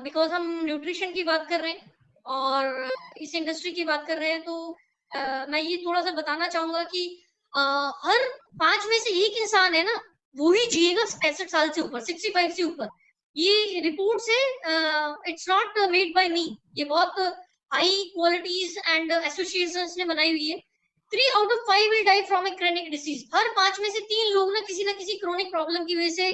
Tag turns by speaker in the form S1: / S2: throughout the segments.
S1: Because हम nutrition की बात कर रहे हैं और इस इंडस्ट्री की बात कर रहे हैं, तो मैं ये थोड़ा सा बताना चाहूंगा कि हर 5 में से एक इंसान है ना, वो ही जिएगा 65 साल से ऊपर, 65 से ऊपर। ये रिपोर्ट से इट्स नॉट मेड बाय मी, ये बहुत हाई क्वालिटीज एंड एसोसिएशंस ने बनाई हुई है। 3 out of 5 will die from a chronic disease. हर 5 में से 3 लोग ना किसी क्रोनिक प्रॉब्लम की वजह से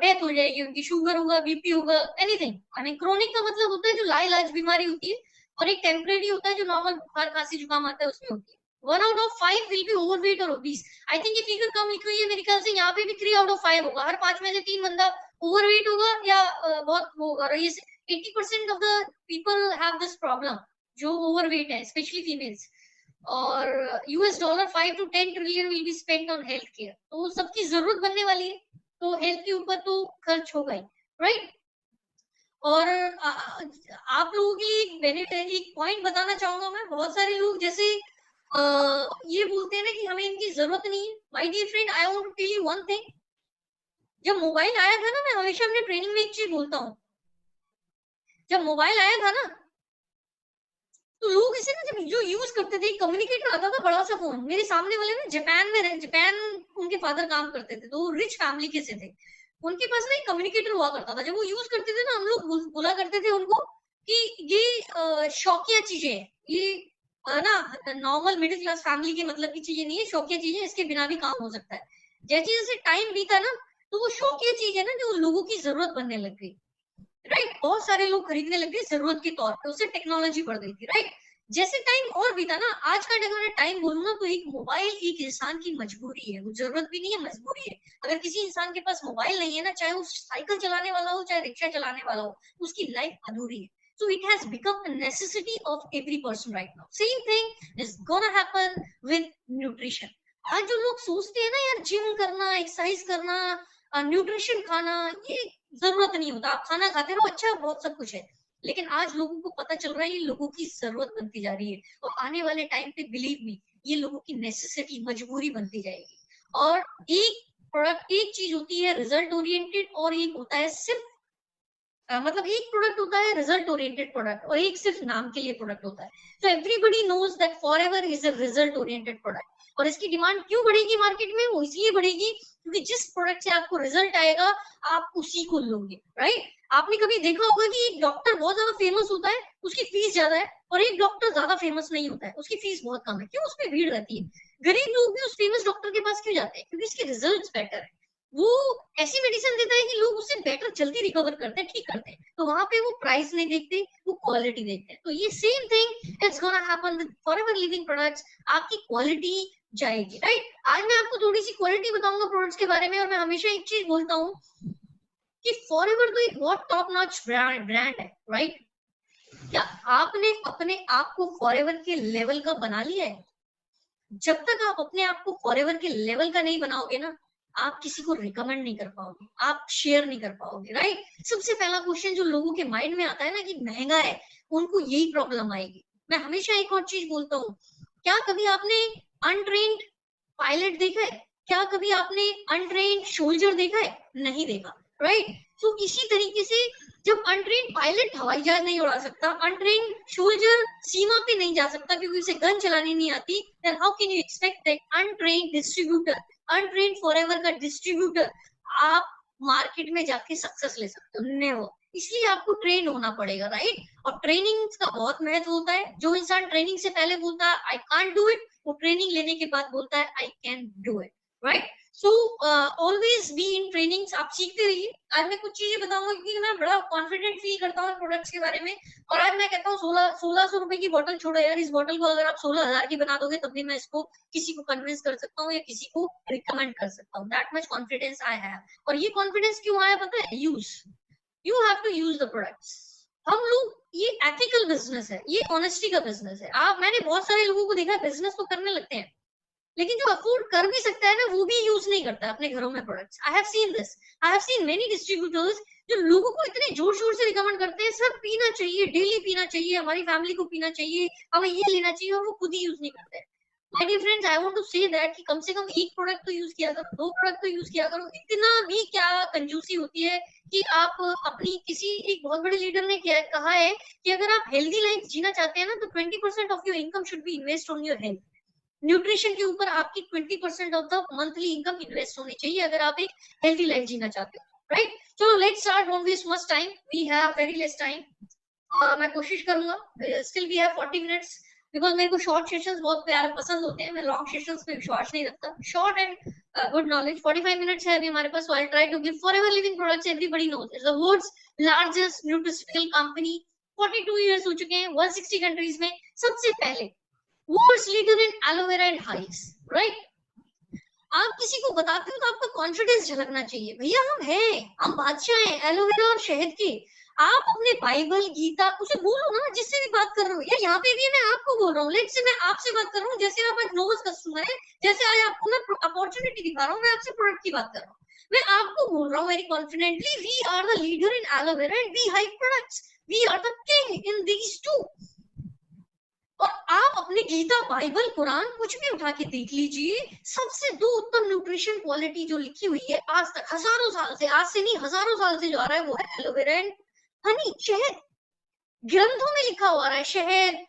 S1: डेथ हो जाएगी उनकी। शुगर होगा, बीपी होगा, एनीथिंग। आई मीन क्रोनिक का मतलब होता है जो लाइलाज बीमारी होती है, और एक टेम्परेरी होता है जो नॉर्मल बुखार खांसी जुकाम आता है उसमें होती है। 1 out of 5 will be overweight और ओबीस। आई थिंक ये फिगर कम लिखी हुई है, मेरे ख्याल से यहाँ पे भी 3 आउट ऑफ 5 होगा। हर 5 में से 3 बंदा ओवरवेट होगा या बहुत वो होगा। ये 80% of the people have this problem, जो ओवरवेट है, स्पेशली फीमेल्स। और $5 to 10 trillion will be spent on health care. तो सबकी जरूरत बनने वाली है, तो हेल्थ के ऊपर तो खर्च होगा ही, राइट। और आप लोगों के लिए बेनिफिट है, एक पॉइंट बताना चाहूंगा मैं। बहुत सारे लोग जैसे ये बोलते हैं ना कि हमें इनकी जरूरत नहीं है। My dear friend, I want to tell you one thing. जब मोबाइल आया था ना, मैं हमेशा अपने ट्रेनिंग में एक चीज बोलता हूँ, जब मोबाइल आया था ना, तो लोग इसे ना जब जो यूज करते थे, कम्युनिकेटर आता था बड़ा सा फोन। मेरे सामने वाले ना जापान में रहे, जापान उनके फादर काम करते थे, तो रिच फैमिली के से थे। उनके पास ना एक कम्युनिकेटर हुआ करता था। जब वो यूज करते थे ना, हम लोग बोला करते थे उनको कि ये शौकिया चीजें है, ये ना नॉर्मल मिडिल क्लास फैमिली के मतलब की चीजें नहीं है, शौकिया चीजें, इसके बिना भी काम हो सकता है। जैसे जैसे टाइम बीता ना, तो वो शौकिया चीज है ना जो लोगों की जरूरत बनने लग गई, राइट। बहुत सारे लोग खरीदने लगे जरूरत के तौर पे, उससे टेक्नोलॉजी बढ़ गई थी, राइट। जैसे टाइम और बीता ना, आज का अगर टाइम बोलूँ ना, तो एक मोबाइल एक इंसान की मजबूरी है, वो जरूरत भी नहीं है, मजबूरी है। अगर किसी इंसान के पास मोबाइल नहीं है ना, चाहे वो साइकिल चलाने वाला हो, चाहे रिक्शा चलाने वाला हो, उसकी लाइफ अधूरी है। So it has become a necessity of every person right now. Same thing is gonna happen with nutrition. आज जो लोग सोचते हैं ना यार, जिम करना, एक्सरसाइज करना, न्यूट्रिशन खाना, ये जरूरत नहीं होता। आप खाना खाते रहो, अच्छा बहुत सब कुछ है, लेकिन आज लोगों को पता चल रहा है ये लोगों की जरूरत बनती जा रही है, और आने वाले टाइम पे बिलीव मी, ये लोगों की नेसेसिटी, मजबूरी बनती जाएगी। और एक प्रोडक्ट, एक चीज होती है रिजल्ट ओरिएंटेड, और एक होता है सिर्फ मतलब एक प्रोडक्ट होता है रिजल्ट ओरिएंटेड प्रोडक्ट, और एक सिर्फ नाम के लिए प्रोडक्ट होता है। तो everybody knows that forever is a result oriented product. और इसकी डिमांड क्यों बढ़ेगी मार्केट में? वो इसलिए बढ़ेगी क्योंकि जिस प्रोडक्ट से आपको रिजल्ट आएगा, आप उसी को लोगे, राइट। आपने कभी देखा होगा कि एक डॉक्टर बहुत ज्यादा फेमस होता है, उसकी फीस ज्यादा है, और एक डॉक्टर ज्यादा फेमस नहीं होता है, उसकी फीस बहुत कम है। क्यों? उसमें भीड़ रहती है। गरीब लोग भी उस फेमस डॉक्टर के पास क्यों जाते हैं? क्योंकि उसके रिजल्ट बेटर है। वो ऐसी मेडिसिन देता है कि लोग उससे बेटर जल्दी रिकवर करते हैं, ठीक करते हैं। तो वहां पे वो प्राइस नहीं देखते, वो क्वालिटी देखते हैं। तो ये same thing it's gonna happen with forever living products. आपकी क्वालिटी जाएगी, राइट। आज मैं आपको थोड़ी सी क्वालिटी बताऊंगा प्रोडक्ट्स के बारे में। और मैं हमेशा एक चीज बोलता हूँ कि फॉरएवर तो एक बहुत टॉप नॉच ब्रांड है, राइट। क्या आपने अपने आप को फॉरएवर के लेवल का बना लिया है? जब तक आप अपने आप को फॉरएवर के लेवल का नहीं बनाओगे ना, आप किसी को रिकमेंड नहीं कर पाओगे, आप शेयर नहीं कर पाओगे, राइट। सबसे पहला क्वेश्चन जो लोगों के माइंड में आता है ना कि महंगा है, उनको यही प्रॉब्लम आएगी। मैं हमेशा एक और चीज बोलता हूँ, क्या कभी आपने अनट्रेन्ड पायलट देखा है? क्या कभी आपने अनट्रेन्ड सोल्जर देखा है? नहीं देखा, राइट। तो इसी तरीके से जब अनट्रेन्ड पायलट हवाई जहाज नहीं उड़ा सकता, अनट्रेन्ड सोल्जर सीमा पे नहीं जा सकता क्योंकि उसे गन चलानी नहीं आती, then how can you expect that untrained distributor, untrained forever का डिस्ट्रीब्यूटर आप मार्केट में जाके सक्सेस ले सकते हो? नेवर। इसलिए आपको ट्रेन होना पड़ेगा, राइट। और ट्रेनिंग का बहुत महत्व होता है। जो इंसान ट्रेनिंग से पहले बोलता है आई कांट डू इट, वो ट्रेनिंग लेने के बाद बोलता है I can do it, right. So always be in trainings. आप सीखते रहिए। आज मैं कुछ चीजें बताऊंगा क्योंकि मैं बड़ा कॉन्फिडेंट फील करता हूँ प्रोडक्ट्स के बारे में। और आज मैं कहता हूँ 1600 रुपए की बोतल छोड़ो यार, इस बोतल को अगर आप 16,000 की बना दोगे तब भी मैं इसको किसी को कन्विंस कर सकता हूँ या किसी को रिकमेंड कर सकता हूँ। That much confidence I have. और ये कॉन्फिडेंस क्यों आया पता है? Use, you have to use the products. हम लोग, ये एथिकल बिजनेस है, ये ऑनेस्टी का बिजनेस है। मैंने बहुत सारे लोगों को देखा है बिजनेस तो करने लगते हैं, लेकिन जो अफोर्ड कर भी सकता है ना, वो भी यूज नहीं करता अपने घरों में products. I have seen this. I have seen many distributors जो लोगों को इतने जोर शोर से रिकमेंड करते हैं, सर पीना चाहिए, डेली पीना चाहिए, हमारी फैमिली को पीना चाहिए, हमें ये लेना चाहिए, और वो खुद ही यूज नहीं करते। My dear friends, I want to say that कि कम से कम एक प्रोडक्ट तो यूज किया करो, 2 प्रोडक्ट तो यूज किया करो। इतना भी क्या कंजूसी होती है कि आप अपनी किसी एक बहुत बड़े लीडर ने कहा है कि अगर आप हेल्दी लाइफ जीना चाहते हैं ना, तो 20% of your income should be invest on your health. Nutrition के ऊपर आपकी 20% of the monthly income invest होनी चाहिए अगर आप एक हेल्दी लाइफ जीना चाहते हो, राइट? चलो let's start, don't waste much time, we have very less time. मैं कोशिश करूंगा, still we have 40 minutes, because मेरे को शॉर्ट सेशंस बहुत प्यारे पसंद होते हैं, मैं लॉन्ग सेशंस पे विश्वास नहीं रखता। Short and good knowledge, 45 minutes है अभी हमारे पास, so I try to give forever living products, everybody knows it's the world's largest nutritional company, 42 years हो चुके हैं 160 कंट्रीज में, सबसे पहले world's leader in aloe vera and hives, right? आप किसी को बताते हो तो आपका कॉन्फिडेंस झलकना चाहिए, भैया हम हैं, हम बादशाह हैं एलोवेरा और शहद के। आप अपने बाइबल गीता उसे बोलो ना, जिससे भी बात कर रहे हो। यार यहाँ पे भी मैं आपको बोल रहा हूँ, लेट्स से मैं आपसे बात कर रहा हूँ, जैसे आप आज नोज कस्टमर है, जैसे आज आपको मैं अपॉर्चुनिटी दिखा रहा हूँ, मैं आपसे प्रोडक्ट की बात कर रहा हूँ, मैं आपको बोल रहा हूँ very confidently, we are the leader in aloe vera and we hive products, we are the king in these two. और आप अपने गीता बाइबल कुरान कुछ भी उठा के देख लीजिए, सबसे 2 उत्तम न्यूट्रिशन क्वालिटी जो लिखी हुई है आज तक, हजारों साल से, आज से नहीं हजारों साल से जो आ रहा है, वो है एलोवेरा एंड हनी, शहद। ग्रंथों में लिखा हुआ है शहद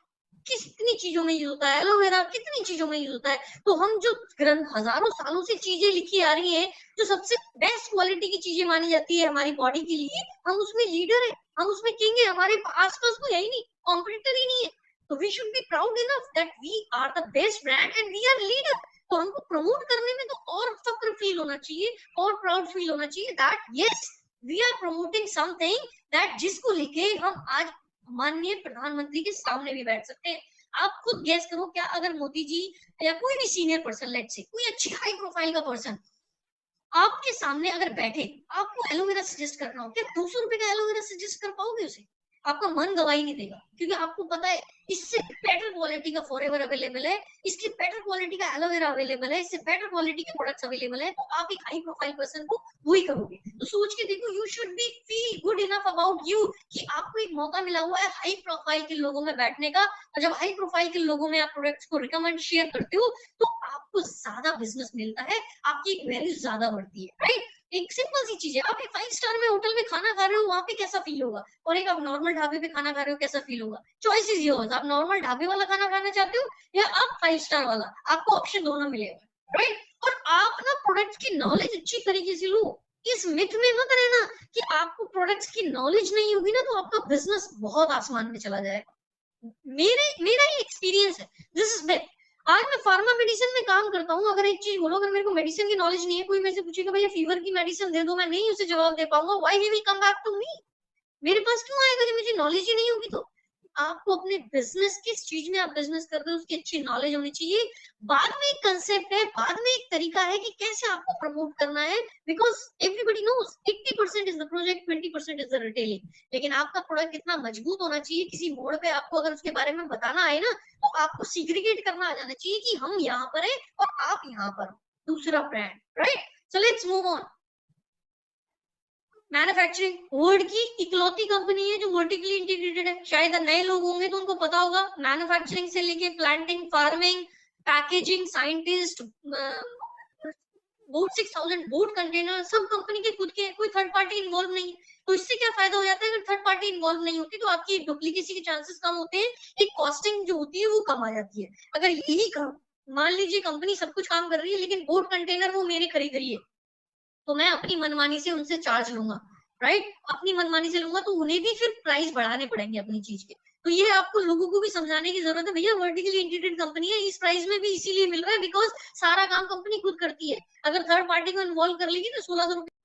S1: कितनी चीजों में यूज होता है, एलोवेरा कितनी चीजों में यूज होता है। तो हम जो ग्रंथ हजारों सालों से चीजें लिखी आ रही है, जो सबसे बेस्ट क्वालिटी की चीजें मानी जाती है हमारी बॉडी के लिए, हम उसमें लीडर है, हम उसमें किंग है, हमारे आसपास कोई है ही नहीं, कॉम्पिटिटर ही नहीं है। तो we should be proud enough that we are the best brand and we are leader. तो हमको प्रमोट करने में तो और फक्र फील होना चाहिए, और प्राउड फील होना चाहिए that yes we are promoting something that जिसको लेके हम आज माननीय प्रधानमंत्री के सामने भी बैठ सकते हैं। आप खुद गैस करो, क्या अगर मोदी जी या कोई भी सीनियर पर्सन, लेट्स से कोई अच्छी हाई प्रोफाइल का पर्सन आपके सामने अगर बैठे, आपको एलोवेरा सजेस्ट करना हो, क्या 200 रुपए का एलोवेरा सजेस्ट कर पाओगे उसे? आपका मन गवाही नहीं देगा, क्योंकि आपको पता है इससे बेटर क्वालिटी का फॉरएवर अवेलेबल है, इसकी बेटर क्वालिटी का एलोवेरा अवेलेबल है, इससे बेटर क्वालिटी के प्रोडक्ट्स अवेलेबल है। तो आप एक हाई प्रोफाइल पर्सन को वही करोगे। तो सोच के देखो, you should be feel good enough about you कि आपको एक मौका मिला हुआ है हाई प्रोफाइल के लोगों में बैठने का, और जब हाई प्रोफाइल के लोगों में आप प्रोडक्ट्स को रिकमेंड शेयर करते हो तो आपको ज्यादा बिजनेस मिलता है, आपकी वैल्यू ज्यादा बढ़ती है, राइट? एक सिंपल सी चीज है, आप एक 5 स्टार में होटल में खाना खा रहे हो, वहां पे कैसा फील होगा, और एक आप नॉर्मल ढाबे पे खाना खा रहे हो, कैसा फील होगा? चॉइस इज योर्स, आप नॉर्मल ढाबे वाला खाना खाना चाहते हो या आप 5 स्टार वाला, आपको ऑप्शन दोनों मिलेगा, राइट? और आप ना प्रोडक्ट की नॉलेज अच्छी तरीके से लो, इस मिथ में मत रहना कि आपको प्रोडक्ट्स की नॉलेज नहीं होगी ना तो आपका बिजनेस बहुत आसमान में चला जाएगा। मेरा ही एक्सपीरियंस है, दिस इज बेस्ट। आज मैं फार्मा मेडिसिन में काम करता हूँ, अगर एक चीज बोलो, अगर मेरे को मेडिसिन की नॉलेज नहीं है, कोई मेरे से पूछेगा भैया फीवर की मेडिसिन दे दो, मैं नहीं उसे जवाब दे पाऊंगा, why he will come back to me? मेरे पास क्यों आएगा जब मुझे नॉलेज ही नहीं होगी? तो आपको अपने बिजनेस, किस चीज में आप बिजनेस कर रहे हो उसकी अच्छी नॉलेज होनी चाहिए। बाद में एक कंसेप्ट है, बाद में एक तरीका है कि कैसे आपको प्रमोट करना है, because everybody knows 80% is the project, 20% is the retailing. लेकिन आपका प्रोडक्ट कितना मजबूत होना चाहिए, किसी मोड़ पे आपको अगर उसके बारे में बताना है ना, तो आपको सीग्रीगेट करना आ जाना चाहिए कि हम यहाँ पर है और आप यहाँ पर हो, दूसरा brand, right? So let's move on. Manufacturing world की इकलौती कंपनी है जो वर्टिकली इंटीग्रेटेड है। शायद नए लोग होंगे तो उनको पता होगा, मैन्युफैक्चरिंग से लेके planting, farming, packaging, scientist, boat 6000 boat container, सब कंपनी के खुद के, कोई थर्ड पार्टी इन्वॉल्व नहीं। तो इससे क्या फायदा हो जाता है, अगर थर्ड पार्टी इन्वॉल्व नहीं होती तो आपकी डुप्लीकेसी के चांसेस कम होते हैं, एक कॉस्टिंग जो होती है वो कम आ जाती है। अगर यही काम, मान लीजिए कंपनी सब कुछ काम कर रही है लेकिन बोट कंटेनर वो मेरे खरीद रही है, तो मैं अपनी मनमानी से उनसे चार्ज लूंगा, राइट? अपनी मनमानी से लूंगा तो उन्हें भी फिर प्राइस बढ़ाने पड़ेंगे अपनी चीज के। तो ये आपको लोगों को भी समझाने की जरूरत है, भैया वर्टिकली इंटीग्रेटेड कंपनी है, इस प्राइस में भी इसीलिए मिल रहा है बिकॉज सारा काम कंपनी खुद करती है। अगर थर्ड पार्टी को इन्वॉल्व कर लेगी तो 1600 रुपए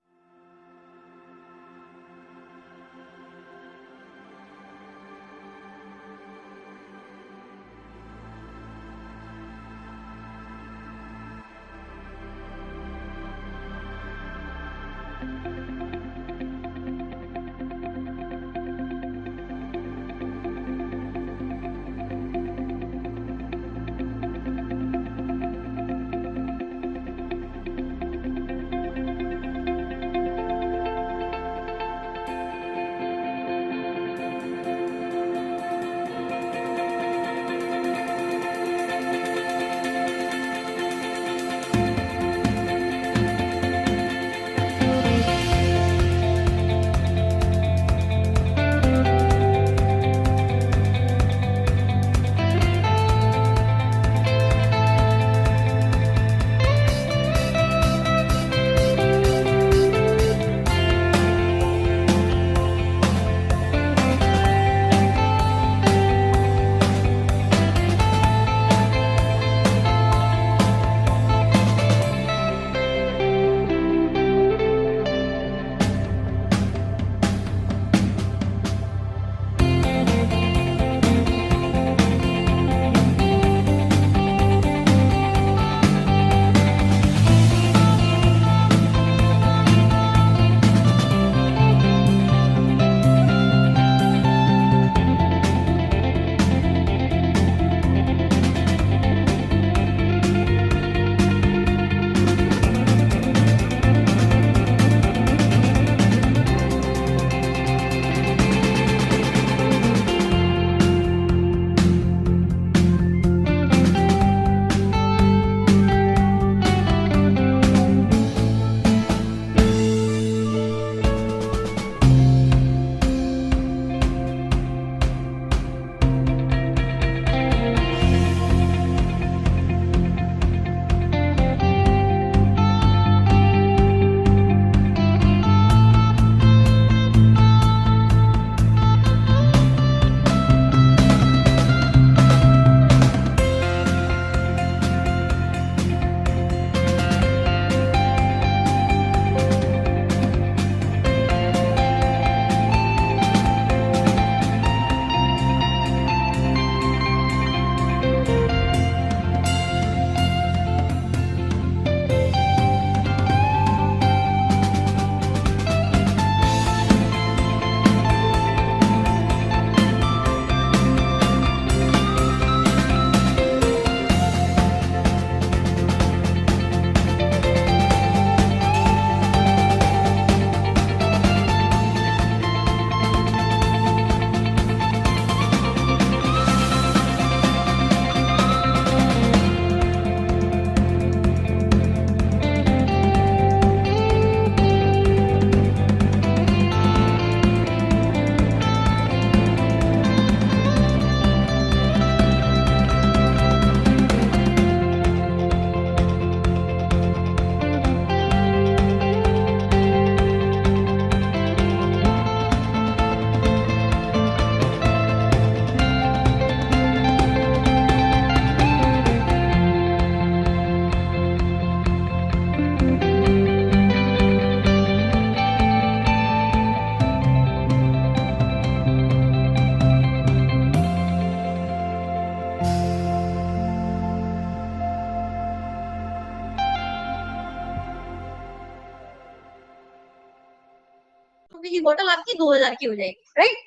S1: बोतल आपकी 2000 की हो जाएगी, राइट।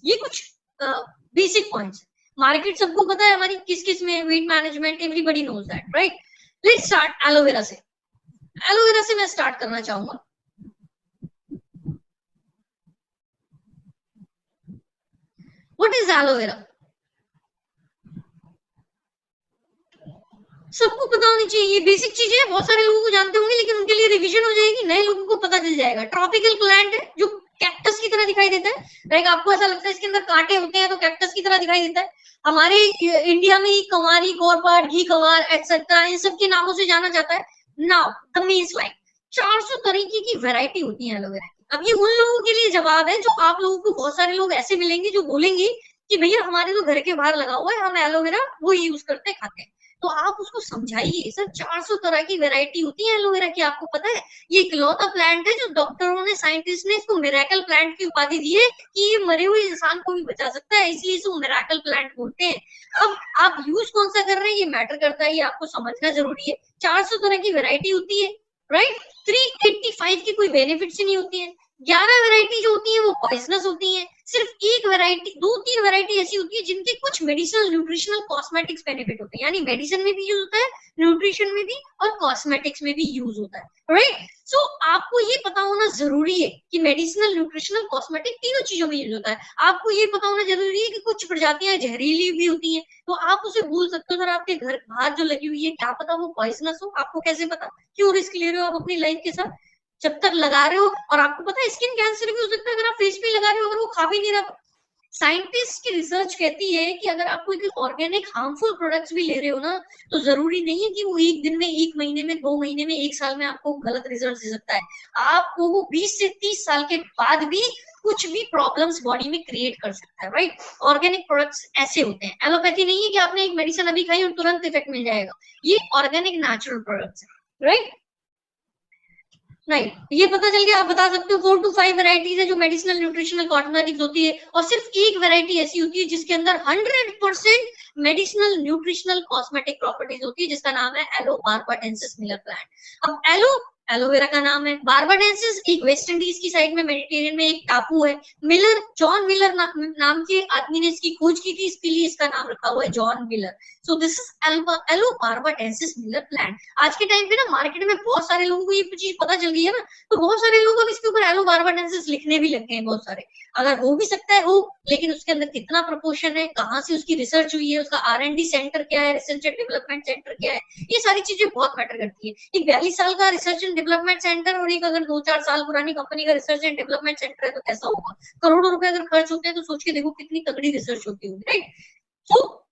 S1: ये कुछ बेसिक पॉइंट्स। मार्केट सबको पता है हमारी किस किस में, weight management, everybody knows that, right. Let's start aloe vera से। एलोवेरा से मैं स्टार्ट करना चाहूंगा। What is aloe vera? सबको पता होनी चाहिए, ये बेसिक चीज है, बहुत सारे लोगों को जानते होंगे, लेकिन उनके लिए रिवीजन हो जाएगी, नए लोगों को पता चल जाएगा। ट्रॉपिकल प्लांट है जो कैक्टस की तरह दिखाई देता है, लाइक आपको ऐसा लगता है इसके अंदर कांटे होते हैं तो कैक्टस की तरह दिखाई देता है। हमारे इंडिया में ही कंवारी, गौरपाट, घी कंवार एक्सेट्रा इन सब के नामों से जाना जाता है। नाउ द मीन लाइक 400 तरीके की वैरायटी होती है एलोवेरा की। अब ये उन लोगों के लिए जवाब है जो आप लोगों को, बहुत सारे लोग ऐसे मिलेंगे जो बोलेंगे कि भैया हमारे तो घर के बाहर लगा हुआ है, हम एलोवेरा वो यूज करते खाते हैं। तो आप उसको समझाइए सर, 400 तरह की वैरायटी होती है एलोवेरा की, आपको पता है? ये इकलौता प्लांट है जो डॉक्टरों ने, साइंटिस्ट ने इसको मिरेकल प्लांट की उपाधि दी है कि ये मरे हुए इंसान को भी बचा सकता है, इसलिए इसको मिरेकल प्लांट बोलते हैं। अब आप यूज कौन सा कर रहे हैं ये मैटर करता है, ये आपको समझना जरूरी है। 400 तरह की वैरायटी होती है, राइट। 385 की कोई बेनिफिट्स ही नहीं होती है। 11 वैरायटी जो होती है वो पॉइजनस होती है। सिर्फ एक वैरायटी, 2-3 वैरायटी ऐसी होती है जिनके कुछ मेडिसिनल, न्यूट्रिशनल, कॉस्मेटिक्स बेनिफिट होते हैं, यानी मेडिसिन में भी यूज होता है, न्यूट्रिशन में भी और कॉस्मेटिक्स में भी यूज होता है, राइट। सो आपको ये पता होना जरूरी है कि मेडिसिनल, न्यूट्रिशनल, कॉस्मेटिक तीनों चीजों में यूज होता है। आपको ये पता होना जरूरी है कि कुछ प्रजातियां जहरीली भी होती हैं, तो आप उसे भूल सकते हो। सर आपके घर बाहर जो लगी हुई है, क्या पता वो पॉइजनस हो, आपको कैसे पता? क्यों रिस्क ले रहे हो आप अपनी लाइफ के साथ? जब तक लगा रहे हो, और आपको पता है स्किन कैंसर भी हो सकता है अगर आप फेस पे लगा रहे हो, अगर वो खा भी नहीं रहा। साइंटिस्ट की रिसर्च कहती है कि अगर आप कोई ऑर्गेनिक हार्मफुल प्रोडक्ट्स भी ले रहे हो ना, तो जरूरी नहीं है कि वो एक दिन में, एक महीने में, 2 महीने में, 1 साल में आपको गलत रिजल्ट दे सकता है। आपको वो 20 से 30 साल के बाद भी कुछ भी प्रॉब्लम्स बॉडी में क्रिएट कर सकता है, राइट। ऑर्गेनिक प्रोडक्ट्स ऐसे होते हैं। एलोपैथी नहीं है कि आपने एक मेडिसिन अभी खाई और तुरंत इफेक्ट मिल जाएगा। ये ऑर्गेनिक नेचुरल प्रोडक्ट्स है, राइट। राइट, ये पता चल गया। आप बता सकते हो 4 to 5 वैरायटीज है जो मेडिसिनल, न्यूट्रिशनल, कॉस्मेटिक्स होती है, और सिर्फ एक वैरायटी ऐसी होती है जिसके अंदर 100% मेडिसिनल, न्यूट्रिशनल, कॉस्मेटिक प्रॉपर्टीज होती है, जिसका नाम है एलो बारबाडेंसिस मिलर प्लांट। अब एलोवेरा का नाम है, बारबाडेंसिस एक वेस्ट इंडीज की साइड में, मेडिटेरियन में एक टापू है। मिलर, जॉन मिलर नाम के आदमी ने इसकी खोज की थी, इसके लिए इसका नाम रखा हुआ है John Miller. So this is aloe barbadensis Miller plant. आज के टाइम पे ना मार्केट में बहुत सारे लोगों को ये चीज पता चल गई है ना, तो बहुत सारे लोग अब इसके ऊपर एलो बारबाडेंसिस लिखने भी लग गए हैं बहुत सारे। अगर हो भी सकता है हो, लेकिन उसके अंदर कितना प्रपोर्शन है, कहाँ से उसकी रिसर्च हुई है, उसका R&D सेंटर क्या है, रिसर्च एंड डेवलपमेंट सेंटर क्या है, ये सारी चीजें बहुत मैटर करती है। एक 42 साल का रिसर्च एंड डेवलपमेंट सेंटर और एक अगर 2-4 साल पुरानी कंपनी का रिसर्च एंड डेवलपमेंट सेंटर है तो कैसा होगा? करोड़ों रुपए अगर खर्च होते हैं तो सोच के देखो कितनी तगड़ी रिसर्च होती होगी, राइट। तो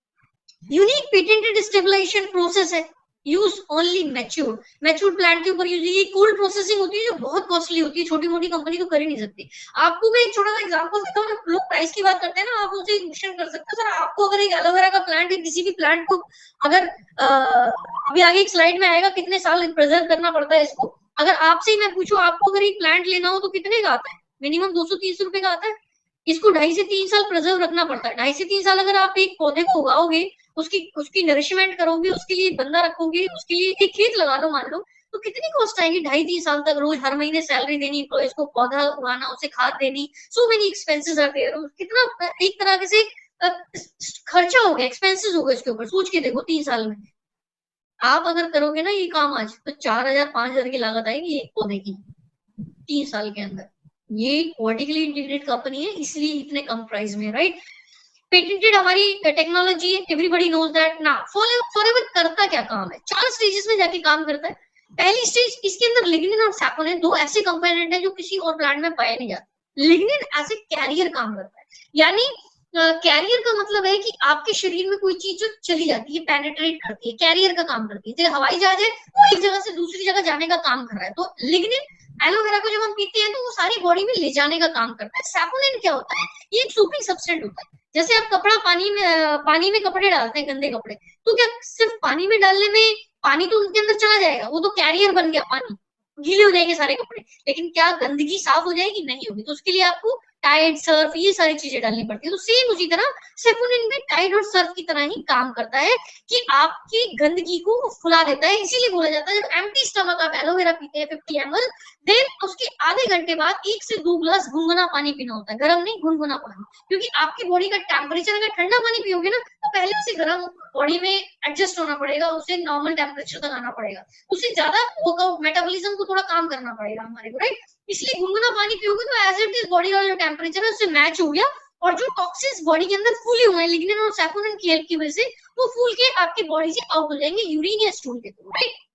S1: यूनिक पेटेंटेड स्टेबलाइजेशन प्रोसेस है, यूज ओनली मैच्योर्ड प्लांट के ऊपर यूज। ये कोल्ड प्रोसेसिंग होती है जो बहुत कॉस्टली होती है, छोटी मोटी कंपनी तो कर ही नहीं सकती। आपको मैं एक छोटा सा एग्जांपल देता हूँ, लोग प्राइस की बात करते हैं ना, आप उसे एक क्वेश्चन कर सकते हो, सर आपको अगर एक एलोवेरा का प्लांट है, किसी भी प्लांट को अगर अभी आगे एक स्लाइड में आएगा कितने साल प्रिजर्व करना पड़ता है इसको, अगर आपसे ही मैं पूछूं आपको अगर एक प्लांट लेना हो तो कितने का आता है? मिनिमम 230 रुपए का आता है। इसको 2.5 से 3 साल प्रिजर्व रखना पड़ता है। 2.5 से 3 साल अगर आप एक पौधे को उगाओगे, उसकी नरिशमेंट करोगे, उसके लिए बंदा रखोगे, उसके लिए एक खेत लगा लो मान लो, तो कितनी कॉस्ट आएगी? 2.5-3 साल तक रोज हर महीने सैलरी देनी, तो इसको पौधा उगाना, उसे खाद देनी, so many expenses are there. कितना एक तरह से खर्चा हो गया, एक्सपेंसेस हो गए इसके ऊपर। सोच के देखो 3 साल में आप अगर करोगे ना ये काम आज, तो 4,000-5,000 की लागत आएगी एक पौधे की 3 साल के अंदर। ये वर्टिकली इंटीग्रेटेड कंपनी है, इसलिए इतने कम प्राइस में, राइट। पेटेंटेड हमारी टेक्नोलॉजी है, एवरीबॉडी नोज दैट ना। फॉरएवर करता क्या काम है? 4 स्टेजेस में जाके काम करता है। पहली स्टेज, इसके अंदर लिग्निन और सैपोनिन दो ऐसे कंपोनेंट है जो किसी और प्लांट में पाए नहीं जाते। लिग्निन एज ए कैरियर काम करता है, यानी कैरियर का मतलब है कि आपके शरीर में कोई चीज जो चली जाती है, पेनिट्रेट करती है, कैरियर का काम करती है। जैसे हवाई जहाज है, वो एक जगह से दूसरी जगह जाने का काम कर रहा है, तो लिग्निन एलोवेरा को जब हम पीते हैं तो वो सारी बॉडी में ले जाने का काम करता है। सैपोनिन क्या होता है? ये एक सूपिंग सब्सटेंट होता है। जैसे आप कपड़ा पानी में कपड़े डालते हैं, गंदे कपड़े, तो क्या सिर्फ पानी में डालने में पानी तो उनके अंदर चला जाएगा, वो तो कैरियर बन गया, पानी गीले हो जाएंगे सारे कपड़े, लेकिन क्या गंदगी साफ हो जाएगी? नहीं होगी। तो उसके लिए आपको टाइड, सर्फ, ये सारी चीजें डालनी पड़ती है। तो सेम उसी तरह सेफोनिन में टाइड और सर्फ की तरह ही काम करता है कि आपकी गंदगी को फुला देता है। इसीलिए बोला जाता है जब एम्प्टी स्टमक आप एलोवेरा पीते हैं 50 ml, देन उसके आधे घंटे बाद 1 से 2 गिलास गुनगुना पानी पीना होता है, गर्म नहीं, गुनगुना पानी। क्योंकि आपकी बॉडी का टेम्परेचर, अगर ठंडा पानी पियोगे ना तो पहले से गर्म बॉडी में एडजस्ट होना पड़ेगा, उसे नॉर्मल टेम्परेचर तक आना पड़ेगा, उससे ज्यादा मेटाबॉलिज्म को थोड़ा काम करना पड़ेगा हमारे को, राइट। इसलिए गुनगुना पानी पियोगे तो एज इट इज बॉडी का जो टेम्परेचर है उससे मैच हो गया, और जो टॉक्सिन्स बॉडी के अंदर फूले हुए हैं लिग्निन और सैफोनिन की हेल्प की वजह से, वो फूल के आपकी बॉडी से आउट हो जाएंगे यूरिन या स्टूल के थ्रू, राइट।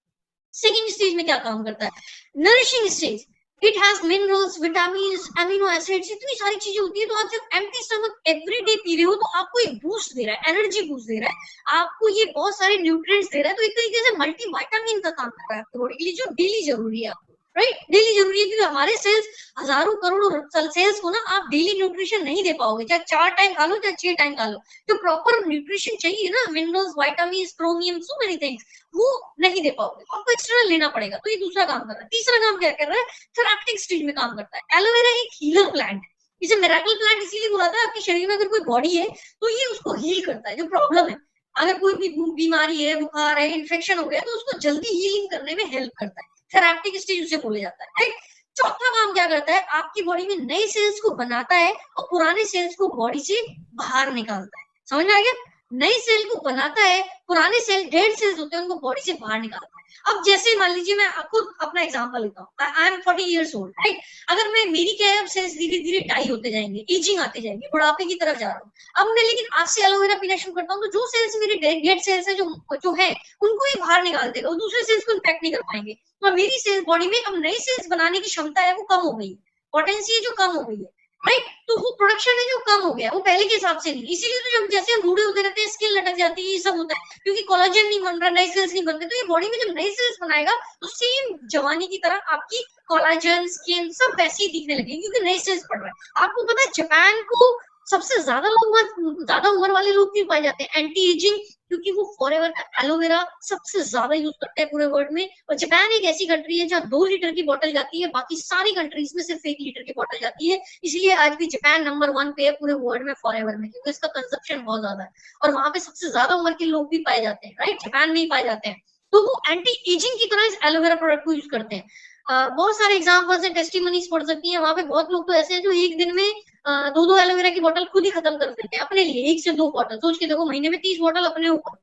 S1: सेकेंड स्टेज में क्या काम करता है, nourishing stage. It has minerals, vitamins, amino acids, इतनी सारी चीजें होती है। तो आप जब एम्प्टी स्टमक एवरीडे पी रहे हो तो आपको एक बूस्ट दे रहा है, एनर्जी बूस्ट दे रहा है, आपको ये बहुत सारे न्यूट्रिएंट्स दे रहा है। तो एक तरीके से मल्टी विटामिन का काम कर रहा है आपकी बॉडी के लिए, जो डेली जरूरी है आपको, राइट। डेली जरूरी है, क्योंकि हमारे सेल्स हजारों करोड़ों सेल्स को ना आप डेली न्यूट्रिशन नहीं दे पाओगे, चाहे 4 टाइम खा लो चाहे 6 टाइम खा लो। जो प्रॉपर न्यूट्रिशन चाहिए ना, minerals, vitamin, chromium, so many things, वो नहीं दे पाओगे, आपको एक्स्ट्रा लेना पड़ेगा। तो ये दूसरा काम कर रहा है। तीसरा काम क्या कर रहा है, थेराप्यूटिक स्टेज में काम करता है। एलोवेरा एक हीलर प्लांट है, इसे मिरेकल प्लांट इसीलिए बोला था। आपके शरीर में अगर कोई बॉडी है तो ये उसको हील करता है, जो प्रॉब्लम है, अगर कोई भी बीमारी है, बुखार है, इन्फेक्शन हो गया, तो उसको जल्दी हीलिंग करने में हेल्प करता है। थेराप्यूटिक स्टेज उसे बोला जाता है, राइट। चौथा काम क्या करता है, आपकी बॉडी में नए सेल्स को बनाता है और पुराने सेल्स को बॉडी से बाहर निकालता है। समझ में आ गया, नए सेल को बनाता है, पुराने सेल, डेड सेल्स होते हैं, उनको बॉडी से बाहर निकालता है। अब जैसे मान लीजिए मैं आपको अपना एग्जांपल लेता हूँ, I am 40 years old, right. अगर मैं, मेरी क्या है, सेल्स धीरे धीरे डाई होते जाएंगे, एजिंग आते जाएंगे, बुढ़ापे की तरफ जा रहा हूँ। अब मैं लेकिन आज से एलोवेरा पीना शुरू करता हूँ तो जो सेल्स मेरे डेड सेल्स है, जो है, उनको ही बाहर निकाल देगा, और दूसरे सेल्स को इम्पैक्ट नहीं कर पाएंगे। और मेरी सेल्स बॉडी में अब नई सेल्स बनाने की क्षमता है वो कम हो गई, पोटेंसी जो कम हो गई है, राइट। तो वो प्रोडक्शन है जो कम हो गया, वो पहले के हिसाब से नहीं। इसीलिए तो जब जैसे हम बूढ़े होते रहते हैं, स्किन लटक जाती है, ये सब होता है, क्योंकि कोलाजन नहीं बन रहा, नई सेल्स नहीं बनते। तो ये बॉडी में जब नई सेल्स बनाएगा तो सेम जवानी की तरह आपकी कोलाजन, स्किन सब वैसी दिखने लगेगी, क्योंकि नई सेल्स बढ़ रहा है। आपको पता है जापान को सबसे ज्यादा लोग, ज्यादा उम्र वाले लोग भी पाए जाते हैं, एंटी एजिंग, क्योंकि वो फॉरएवर का एलोवेरा सबसे ज्यादा यूज करते हैं पूरे वर्ल्ड में। और जापान एक ऐसी कंट्री है जहाँ 2 लीटर की बोतल जाती है, बाकी सारी कंट्रीज में सिर्फ 1 लीटर की बोतल जाती है। इसलिए आज भी जापान नंबर 1 पे है पूरे वर्ल्ड में फॉरएवर में, क्योंकि इसका कंजप्शन बहुत ज्यादा है, और वहां पे सबसे ज्यादा उम्र के लोग भी पाए जाते हैं, राइट, जापान में ही पाए जाते हैं। तो वो एंटी एजिंग की तरह इस एलोवेरा प्रोडक्ट को यूज करते हैं। बहुत सारे एग्जाम्पल्स हैं, टेस्टिमनीज पढ़ सकती हैं, वहां पे बहुत लोग तो ऐसे हैं जो एक दिन में 2-2 एलोवेरा की बोतल खुद ही खत्म कर देते हैं अपने लिए, 1 से 2 बोतल। सोच के देखो, महीने में 30 बोतल अपने ऊपर।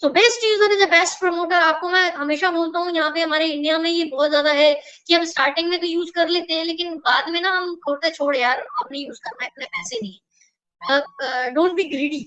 S1: So best user is the best promoter. आपको मैं हमेशा बोलता हूँ, यहाँ पे हमारे इंडिया में ये बहुत ज्यादा है कि हम स्टार्टिंग में तो यूज कर लेते हैं, लेकिन बाद में ना हम बोलते छोड़ यार, अब नहीं यूज करना है, इतने पैसे नहीं। Don't be greedy.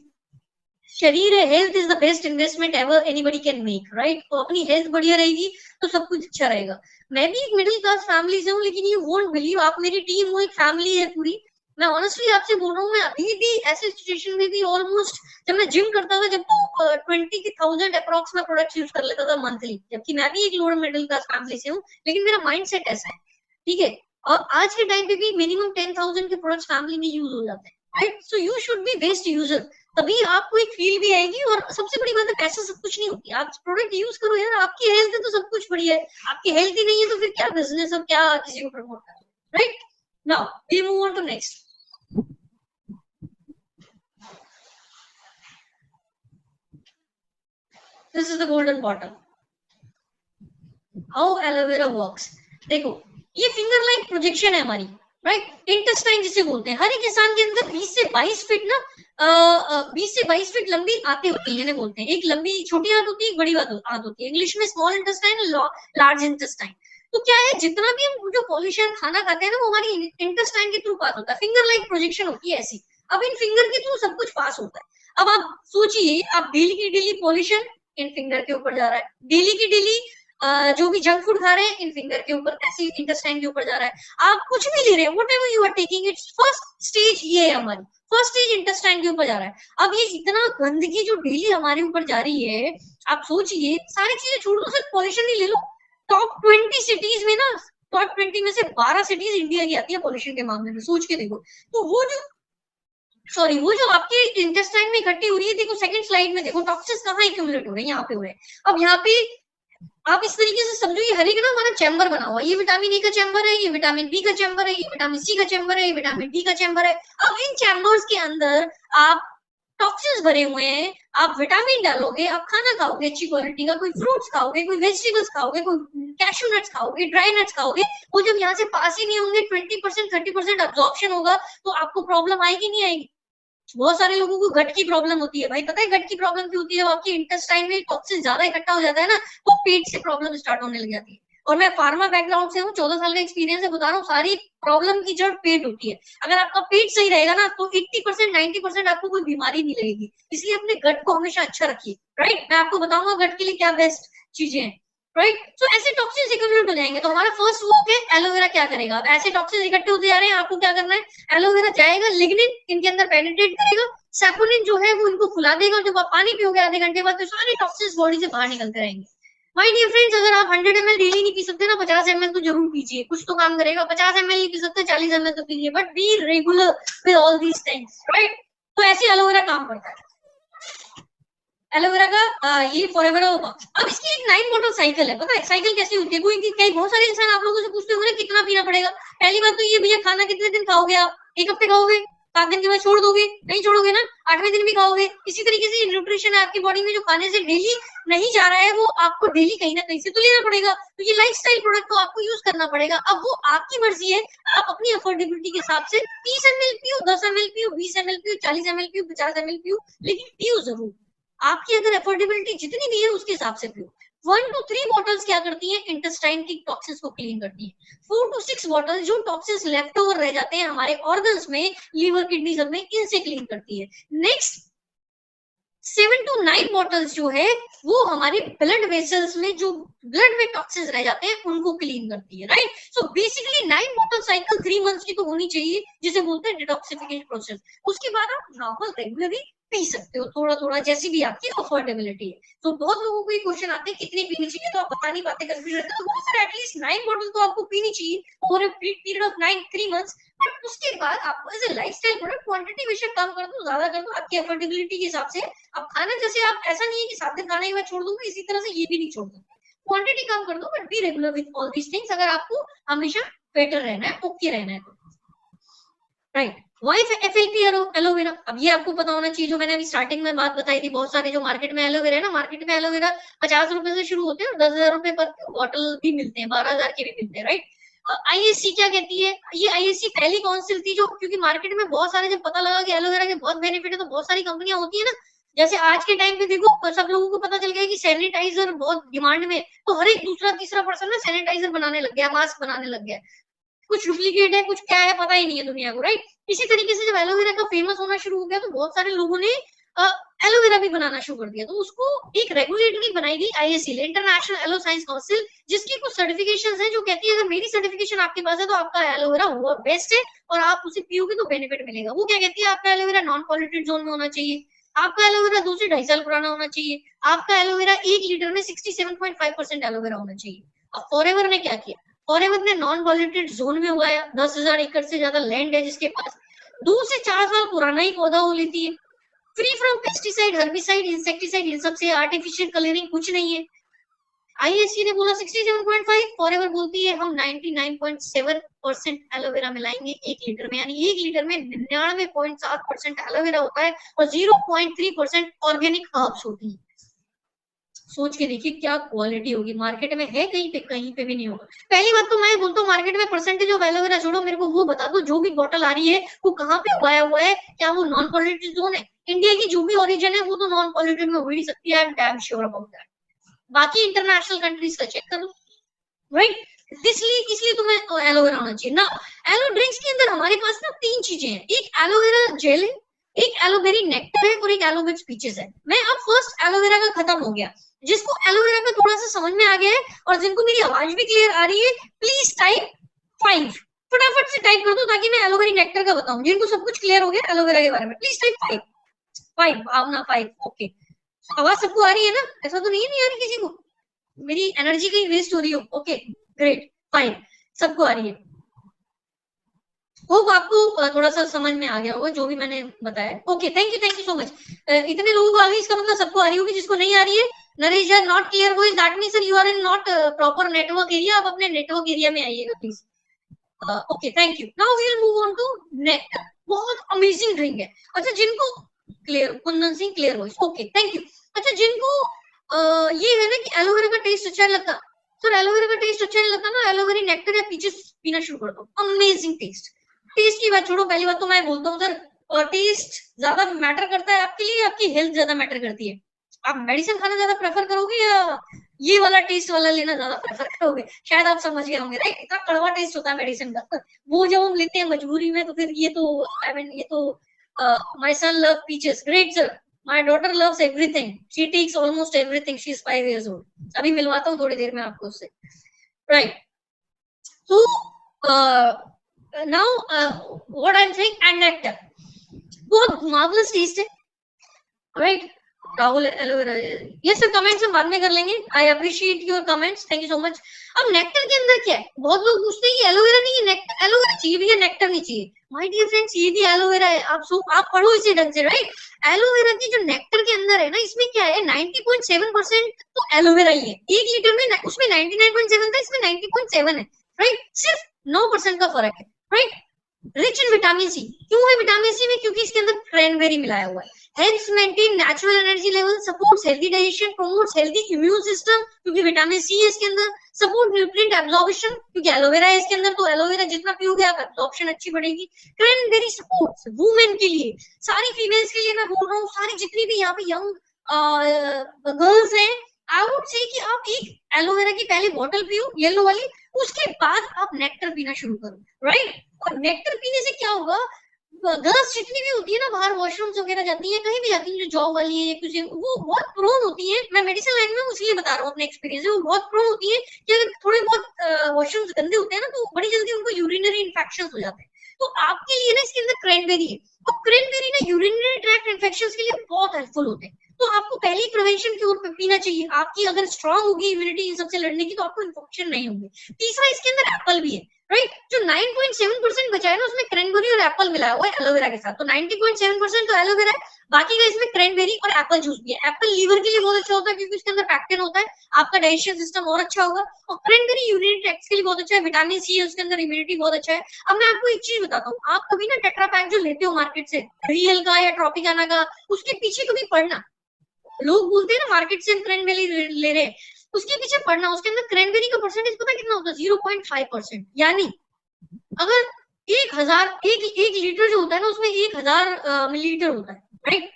S1: शरीर है, health is the best investment ever anybody can make, right. तो अपनी हेल्थ बढ़िया रहेगी तो सब कुछ अच्छा रहेगा। मैं भी एक मिडिल क्लास फैमिली से हूँ, लेकिन यू वोंट बिलीव, आप मेरी टीम हो, एक फैमिली है पूरी। मैं ऑनेस्टली आपसे बोल रहा हूँ, मैं अभी भी ऐसे सिचुएशन में भी ऑलमोस्ट, जब मैं जिम करता था, जब तो 20,000 अप्रॉक्स में प्रोडक्ट्स यूज कर लेता था मंथली, जबकि मैं भी एक लोअर मिडिल क्लास फैमिली से हूँ, लेकिन मेरा माइंडसेट ऐसा है, ठीक है। और आज के टाइम पे भी मिनिमम 10,000 के प्रोडक्ट्स फैमिली में यूज हो जाते हैं, right. So you should be best user, तभी आपको एक फील भी आएगी। और सबसे बड़ी बात है, पैसा सब कुछ नहीं होती, आप प्रोडक्ट यूज करो यार, आपकी हेल्थ है तो सब कुछ बढ़िया है, आपकी हेल्थ ही नहीं है तो फिर क्या बिजनेस और क्या किसी को प्रमोट करना, right. Now we move on to next. This is the golden bottle, how aloe vera works. देखो, ये फिंगर लाइक प्रोजेक्शन है हमारी, राइट। इंटेस्टाइन जिसे बोलते हैं, हर एक इंसान के अंदर 20 से 22 फीट ना 20 से 22 फीट लंबी आंतें होती है, बोलते हैं। एक लंबी छोटी आंत होती है, एक बड़ी आंत होती है। इंग्लिश में स्मॉल इंटेस्टाइन, लार्ज इंटेस्टाइन। तो क्या है, जितना भी हम जो पॉल्यूशन खाना खाते हैं ना, वो हमारी इंटेस्टाइन के थ्रू पास होता है, फिंगर लाइक प्रोजेक्शन होती है ऐसी। अब इन फिंगर के थ्रू सब कुछ पास होता है। अब आप सोचिए, आप डेली की डेली पॉल्यूशन इन फिंगर के ऊपर जा रहा है, डेली की डेली जो भी जंक फूड खा रहे हैं इन फिंगर के ऊपर, ऐसे इंटेस्टाइन के ऊपर जा रहा है। आप कुछ भी ले रहे हैं, whatever you are taking, it's first stage ये है हमारी, फर्स्ट स्टेज इंटेस्टाइन के ऊपर जा रहा है। अब ये इतना गंदगी जो डेली हमारे ऊपर जा रही है, आप सोचिए, सारी चीजें छोड़ दो, सिर्फ पॉल्यूशन ही ले लो। टॉप 20 सिटीज में ना, टॉप 20 में से 12 सिटीज इंडिया की आती है पॉल्यूशन के मामले में, सोच के देखो। तो वो जो आपके इंटेस्टाइन में इकट्ठी हो रही है, देखो सेकंड स्लाइड में देखो, टॉक्सिस कहाँ एक्यूमुलेट हो रहे हैं, यहाँ पे हो रहे हैं। अब यहाँ पे आप इस तरीके से समझो, ये हर एक ना हमारा चैम्बर बना हुआ है, ये विटामिन ए का चैम्बर है, ये विटामिन बी का चैम्बर है, ये विटामिन सी का चैम्बर है, ये विटामिन डी का चैम्बर है। अब इन चैम्बर्स के अंदर आप टॉक्सिन्स भरे हुए हैं, आप विटामिन डालोगे, आप खाना खाओगे अच्छी क्वालिटी का, कोई फ्रूट्स खाओगे, कोई वेजिटेबल्स खाओगे, कोई कैशू नट्स खाओगे, ड्राई नट्स खाओगे, वो जब यहाँ से पास ही नहीं होंगे 20% 30% अब्जॉर्प्शन होगा, तो आपको प्रॉब्लम आएगी नहीं आएगी? बहुत सारे लोगों को गट की प्रॉब्लम होती है भाई, पता है गट की प्रॉब्लम क्यों होती है? जब आपकी इंटेस्टाइन में टॉक्सिन ज्यादा इकट्ठा हो जाता है ना, तो पेट से प्रॉब्लम स्टार्ट होने लग जाती है। और मैं फार्मा बैकग्राउंड से हूँ, 14 साल का एक्सपीरियंस है, बता रहा हूँ सारी प्रॉब्लम की जड़ पेट होती है। अगर आपका पेट सही रहेगा ना, तो 80% 90% आपको कोई बीमारी नहीं लगेगी। इसलिए अपने गट को हमेशा अच्छा रखिए, राइट? मैं आपको बताऊंगा गट के लिए क्या बेस्ट चीजें हैं, राइट? तो ऐसे टॉक्सिन्स एक्यूमुलेट हो जाएंगे, तो हमारा फर्स्ट वर्क है एलोवेरा क्या करेगा। अब ऐसे टॉक्सिन्स इकट्ठे होते जा रहे हैं, आपको क्या करना है? एलोवेरा जाएगा, लिग्निन इनके अंदर पेनिट्रेट करेगा, सैपोनिन जो है वो इनको फुला देगा, जब आप पानी पियोगे आधे घंटे बाद, तो सारे टॉक्सिन्स बॉडी से बाहर निकलते रहेंगे। माय डियर फ्रेंड्स, अगर आप 100 ml डेली नहीं पी सकते ना, 50 ml तो जरूर पीजिए, कुछ तो काम करेगा। 50 ml नहीं पी सकते, 40 ml तो पीजिए, but be regular with all these things, right? तो ऐसे एलोवेरा काम करता है। एलोवेरा का ये फॉरएवर होगा। अब इसकी एक 9 बॉटल साइकिल है, पता है साइकिल कैसी होती है? कोई कई बहुत सारे इंसान आप लोगों से पूछते होंगे कितना पीना पड़ेगा। पहली बात तो ये, भैया खाना कितने दिन खाओगे आप? 1 हफ्ते खाओगे? 7 दिन के बाद छोड़ दोगे? नहीं छोड़ोगे ना, 8वें दिन भी खाओगे। इसी तरीके से न्यूट्रिशन है आपकी बॉडी में, जो खाने से डेली नहीं जा रहा है, वो आपको डेली कहीं ना कहीं से तो लेना पड़ेगा। तो ये लाइफस्टाइल प्रोडक्ट को आपको यूज करना पड़ेगा। अब वो आपकी मर्जी है, आप अपनी अफोर्डेबिलिटी के हिसाब से 30 ml पियो, 10 ml पियो, 20 ml पियो, 40 ml पियो, 50 ml पियो, लेकिन पियो जरूर। आपकी अगर अफोर्डेबिलिटी जितनी भी है उसके हिसाब से पियो। 1 to 3 बॉटल्स क्या करती हैं? इंटेस्टाइन की टॉक्सिन्स को क्लीन करती हैं। 4 to 6 बॉटल्स जो टॉक्सिन्स लेफ्ट ओवर रह जाते हैं हमारे ऑर्गन्स में, लीवर किडनी सब में, इनसे क्लीन करती है। नेक्स्ट 7 to 9 बॉटल्स जो है वो हमारे ब्लड वेसल्स में, जो ब्लड में टॉक्सिन्स रह जाते हैं, उनको क्लीन करती है, right? So basically 9 bottle cycle 3 months की तो होनी चाहिए, जिसे बोलते हैं डिटॉक्सिफिकेशन प्रोसेस। उसके बाद आप नॉर्मल रेगुलरली पी सकते हो, थोड़ा थोड़ा, जैसी भी आपकी अफोर्डेबिलिटी है। तो बहुत लोगों को ये क्वेश्चन आते हैं कितनी पीनी चाहिए, तो आप बता नहीं पाते, कंफ्यूज रहते हो। तो सर एटलीस्ट 9 बॉटल तो आपको पीनी चाहिए over a period of 3 months. But उसके बाद आपको as a lifestyle product quantity बेशक कम कर दो, ज्यादा कर दो, आपकी अफोर्डेबिलिटी के हिसाब से। अब खाना जैसे आप, ऐसा नहीं है कि 7 दिन खाने के बाद छोड़ दोगे, इसी तरह से ये भी नहीं छोड़ सकते। क्वांटिटी कम कर दो, but be regular with all these things, अगर आपको हमेशा बेटर रहना है, ओके रहना है तो, राइट? वाई एफएलपी एलोवेरा, अब ये आपको पता होना चाहिए, जो मैंने अभी स्टार्टिंग में बात बताई थी। बहुत सारे जो मार्केट में एलोवेरा है ना, मार्केट में एलोवेरा 50 रुपए से शुरू होते हैं और 10,000 रुपए पर बॉटल भी मिलते हैं, 12,000 के भी मिलते हैं, राइट? आईएससी क्या कहती है? ये आईएससी पहली काउंसिल थी जो, क्योंकि मार्केट में बहुत सारे, जब पता लगा कि एलोवेरा के बहुत बेनिफिट है, तो बहुत सारी कंपनियां होती है ना। जैसे आज के टाइम पे देखो, सब लोगों को पता चल गया कि सैनिटाइजर बहुत डिमांड में, तो हर एक दूसरा तीसरा पर्सन ना सैनिटाइजर बनाने लग गया, मास्क बनाने लग गया। कुछ डुप्लीकेट है, कुछ क्या है, पता ही नहीं है दुनिया को, राइट? इसी तरीके से जब एलोवेरा का फेमस होना शुरू हो गया, तो बहुत सारे लोगों ने एलोवेरा भी बनाना शुरू कर दिया। तो उसको एक रेगुलेटरी बनाई गई, ISC, international aloe science council, जिसकी कुछ सर्टिफिकेशंस हैं, जो कहती है अगर मेरी सर्टिफिकेशन आपके पास है तो आपका एलोवेरा हुआ बेस्ट है, और आप उसे पियोगे तो बेनिफिट मिलेगा। वो क्या कहती है? आपका एलोवेरा नॉन पॉल्यूटेड जोन में होना चाहिए, आपका एलोवेरा 2 से 2.5 साल पुराना होना चाहिए, आपका एलोवेरा 1 लीटर में 67.5% एलोवेरा होना चाहिए। अब फॉरएवर ने क्या किया? फॉरएवर ने नॉन पॉल्यूटेड जोन में उगाया, 10,000 एकड़ से ज्यादा लैंड है जिसके पास, 2 से 4 साल पुराना ही पौधा वो लेती है, free from pesticide, herbicide, insecticide, इन सबसे आर्टिफिशियल कलरिंग कुछ नहीं है। आईएससी ने बोला 67.5, फॉरएवर बोलती है हम 99.7% एलोवेरा मिलाएंगे 1 लीटर में, यानी 1 लीटर में 99.7% एलोवेरा होता है और 0.3% ऑर्गेनिक हर्ब्स होती है। सोच के देखिए क्या क्वालिटी होगी। मार्केट में है कहीं पे भी नहीं होगा। पहली बात तो मैं बोलता हूँ, मार्केट में परसेंटेज ऑफ एलोवेरा छोड़ो, मेरे को वो बता दो जो भी बॉटल आ रही है वो कहाँ पे उगाया हुआ है, क्या वो नॉन पॉल्यूटेड जोन है? इंडिया की जो भी ओरिजिन है वो तो नॉन पॉल्यूटेड में हो ही सकती है, I am damn sure about that. बाकी इंटरनेशनल कंट्रीज का चेक करो, राइट? इसलिए तुम्हें एलोवेरा होना चाहिए ना। एलो ड्रिंक्स के अंदर हमारे पास ना 3 चीजें हैं, एक एलोवेरा जेल है, एक एलोवेरी नेक्टर है, और एक एलोवेरा स्पीचेस है। मैं अब फर्स्ट एलोवेरा का खत्म हो गया, जिसको एलोवेरा का थोड़ा सा समझ में आ गया है और जिनको मेरी आवाज भी क्लियर आ रही है, प्लीज टाइप 5, फटाफट से टाइप कर दो ताकि मैं एलोवेरी नेक्टर का बताऊं। जिनको सब कुछ क्लियर हो गया एलोवेरा के बारे में, प्लीज टाइप 5, 5 भावना 5, ओके। आवाज सबको आ रही है ना? ऐसा तो नहीं आ रही किसी को, मेरी एनर्जी कहीं वेस्ट हो रही हो? ओके ग्रेट, फाइन, सबको आ रही है। होप आपको थोड़ा सा समझ में आ गया होगा जो भी मैंने बताया। Okay, thank you so much. इतने लोगों को आ गई, इसका मतलब सबको आ रही होगी, जिसको नहीं आ रही है नरेश यार not clear voice, that means sir you are in not proper network area, आप अपने नेटवर्क एरिया में आइएगा please. Okay thank you. Now we will move on to nectar. बहुत अमेजिंग ड्रिंक है। अच्छा जिनको clear, Kundan Singh clear voice, okay thank you. अच्छा जिनको ये है ना कि एलोवेरा का टेस्ट अच्छा लगता, सर एलोवेरा का टेस्ट अच्छा नहीं लगता ना, एलोवेरा नेक्टर या पीचेस पीना शुरू कर दो, अमेजिंग टेस्ट। टेस्ट की बात छोड़ो, पहली बात तो मैं बोलता हूँ सर टेस्ट ज्यादा मैटर करता है आपके लिए, आपकी हेल्थ ज्यादा मैटर करती है। आप मेडिसिन खाना ज्यादा प्रेफर करोगे या ये वाला टेस्ट वाला लेना ज्यादा प्रेफर करोगे? शायद आप समझ गए होंगे राइट, इतना कड़वा टेस्ट होता है मेडिसिन का, वो जब हम लेते हैं मजबूरी में तो फिर ये तो आई मीन ये तो my son love peaches, great sir, my daughter loves everything, she takes almost everything, she is 5 years old। अभी मिलवाता हूँ थोड़ी देर में आपको उससे, right. So now what I am saying, and nectar बहुत मार्वलस टेस्ट है, राइट। राहुल एलोवेरा, ये सब कमेंट्स हम बाद में कर लेंगे, I appreciate your comments, thank you so much. अब नेक्टर के अंदर क्या है, बहुत लोग पूछते हैं कि एलोवेरा नहीं है, नेक्टर, एलोवेरा चाहिए भी है नेक्टर नहीं चाहिए। माय डियर फ्रेंड्स ये भी एलोवेरा है, आप पढ़ो इसे ढंग से, राइट। एलोवेरा की जो नेक्टर के अंदर है ना, इसमें क्या है 90.7% तो एलोवेरा ही है। 1 लीटर में उसमें 99.7 था, इसमें 90.7 है, राइट। सिर्फ 9% का फर्क है, right. Rich in vitamin C, क्यों है विटामिन सी में? क्योंकि इसके अंदर क्रैनबेरी मिलाया हुआ है। Helps maintain natural energy level, supports healthy digestion, promotes healthy immune system, क्योंकि विटामिन सी है इसके अंदर। सपोर्ट न्यूट्रिएंट एब्जॉर्प्शन, क्योंकि एलोवेरा है इसके अंदर, तो एलोवेरा जितना पियोगे आप एब्जॉर्प्शन अच्छी बढ़ेगी। क्रैनबेरी सपोर्ट्स वुमेन के लिए, सारी फीमेल्स के लिए मैं बोल रहा हूँ, सारी जितनी भी यहाँ पे यंग गर्ल्स हैं, आई वुड से कि आप एक एलोवेरा की पहले बॉटल पियो येलो वाली, उसके बाद आप नेक्टर पीना शुरू करो, राइट। और नेक्टर पीने से क्या होगा, गर्ल्स जितनी भी होती है ना बाहर वॉशरूम्स वगैरह जाती है, कहीं भी जाती है, जो जॉब वाली है कुछ, वो बहुत प्रोन होती है, मैं मेडिसिन लाइन में इसलिए बता रहा हूँ अपने एक्सपीरियंस से, वो बहुत प्रोन होती है कि अगर थोड़े बहुत वॉशरूम्स गंदे होते हैं ना, तो बड़ी जल्दी उनको यूरिनरी इन्फेक्शन हो जाते हैं। तो आपके लिए ना इसके अंदर क्रैनबेरी है, और क्रैनबेरी ना यूरिनरी ट्रैक्ट इन्फेक्शन के लिए बहुत हेल्पफुल होते हैं। तो आपको पहले ही प्रिवेंशन की ओर पीना चाहिए। आपकी अगर स्ट्रांग होगी इम्यूनिटी इन सबसे लड़ने की, तो आपको इन्फेक्शन नहीं होगी। तीसरा इसके अंदर एप्पल भी है, राइट। जो 9.7% बचा है ना, उसमें क्रैनबेरी और एप्पल मिलाया हुआ है एलोवेरा के साथ, तो 90.7% तो एलोवेरा है, बाकी का इसमें क्रैनबेरी और एप्पल जूस भी है। एप्पल लीवर के लिए बहुत अच्छा होता है क्योंकि उसके अंदर पैक्टिन होता है, आपका डाइजेशन सिस्टम और अच्छा होगा। और क्रैनबेरी यूरिनरी ट्रैक्ट के लिए बहुत अच्छा है, विटामिन सी है उसके अंदर, इम्यूनिटी बहुत अच्छा है। अब मैं आपको एक चीज बताता हूँ, आप कभी ना टेट्रा पैक जो लेते हो मार्केट से, रियल का या ट्रॉपिकाना का, उसके पीछे कभी पढ़ना, लोग बोलते हैं ना मार्केट से क्रैनबेरी ले रहे हैं, उसके पीछे पढ़ना, उसके अंदर क्रैनबेरी का परसेंटेज पता कितना होता है? 0.5%। यानी अगर 1 लीटर जो होता है ना, उसमें 1000 मिलीलीटर होता है, राइट।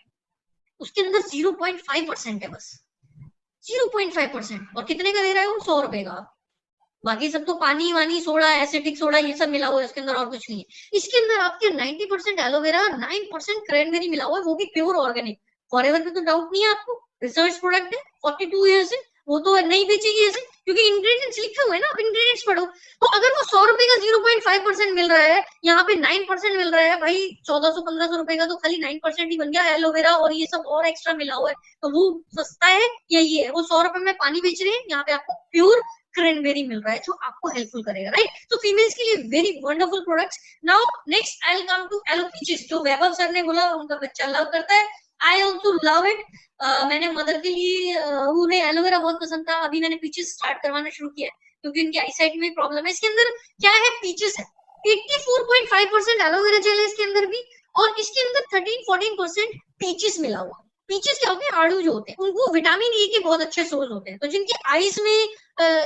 S1: उसके अंदर 0.5% है, बस 0.5%। और कितने का दे रहा है वो? 100 रुपए का। बाकी सब तो पानी वानी सोडा, एसिडिक सोडा, ये सब मिला हुआ है इसके अंदर, और कुछ नहीं है। इसके अंदर आपके 90% एलोवेरा, 9% क्रैनबेरी मिला हुआ है, वो भी प्योर ऑर्गेनिक। फॉरएवर पे तो डाउट नहीं है आपको, रिसर्च प्रोडक्ट है, 42 ईयर्स से, वो तो नहीं बेचेगी ऐसे, क्योंकि इंग्रेडिएंट्स लिखे हुए हैं ना, आप इंग्रेडिएंट्स पढ़ो। तो अगर वो 100 रुपए का 0.5% मिल रहा है, यहाँ पे 9% मिल रहा है, भाई 1400-1500 रुपए का तो खाली 9% ही बन गया एलोवेरा, और ये सब और एक्स्ट्रा मिला हुआ है, तो वो सस्ता है या ये है? वो 100 रुपए में पानी बेच रहे हैं, यहाँ पे आपको प्योर क्रैनबेरी मिल रहा है, जो आपको हेल्पफुल करेगा, राइट। तो फीमेल्स के लिए very wonderful products. Now next I will come to aloe peaches, जो वैभव सर ने बोला उनका बच्चा लव करता है, आई ऑल्सो लव इट। मैंने मदर के लिए उन्हें एलोवेरा बहुत पसंद था, अभी मैंने पीचेस स्टार्ट करवाना शुरू किया है क्योंकि उनकी आईसाइट में प्रॉब्लम है। इसके अंदर क्या है, पीचेस है, 84.5% एलोवेरा जेल है इसके अंदर भी, और इसके अंदर 13-14% पीचेस मिला हुआ। पीचेस क्या होते हैं, आड़ू जो होते हैं, उनको विटामिन ई के बहुत अच्छे सोर्स होते हैं, तो जिनकी आईज में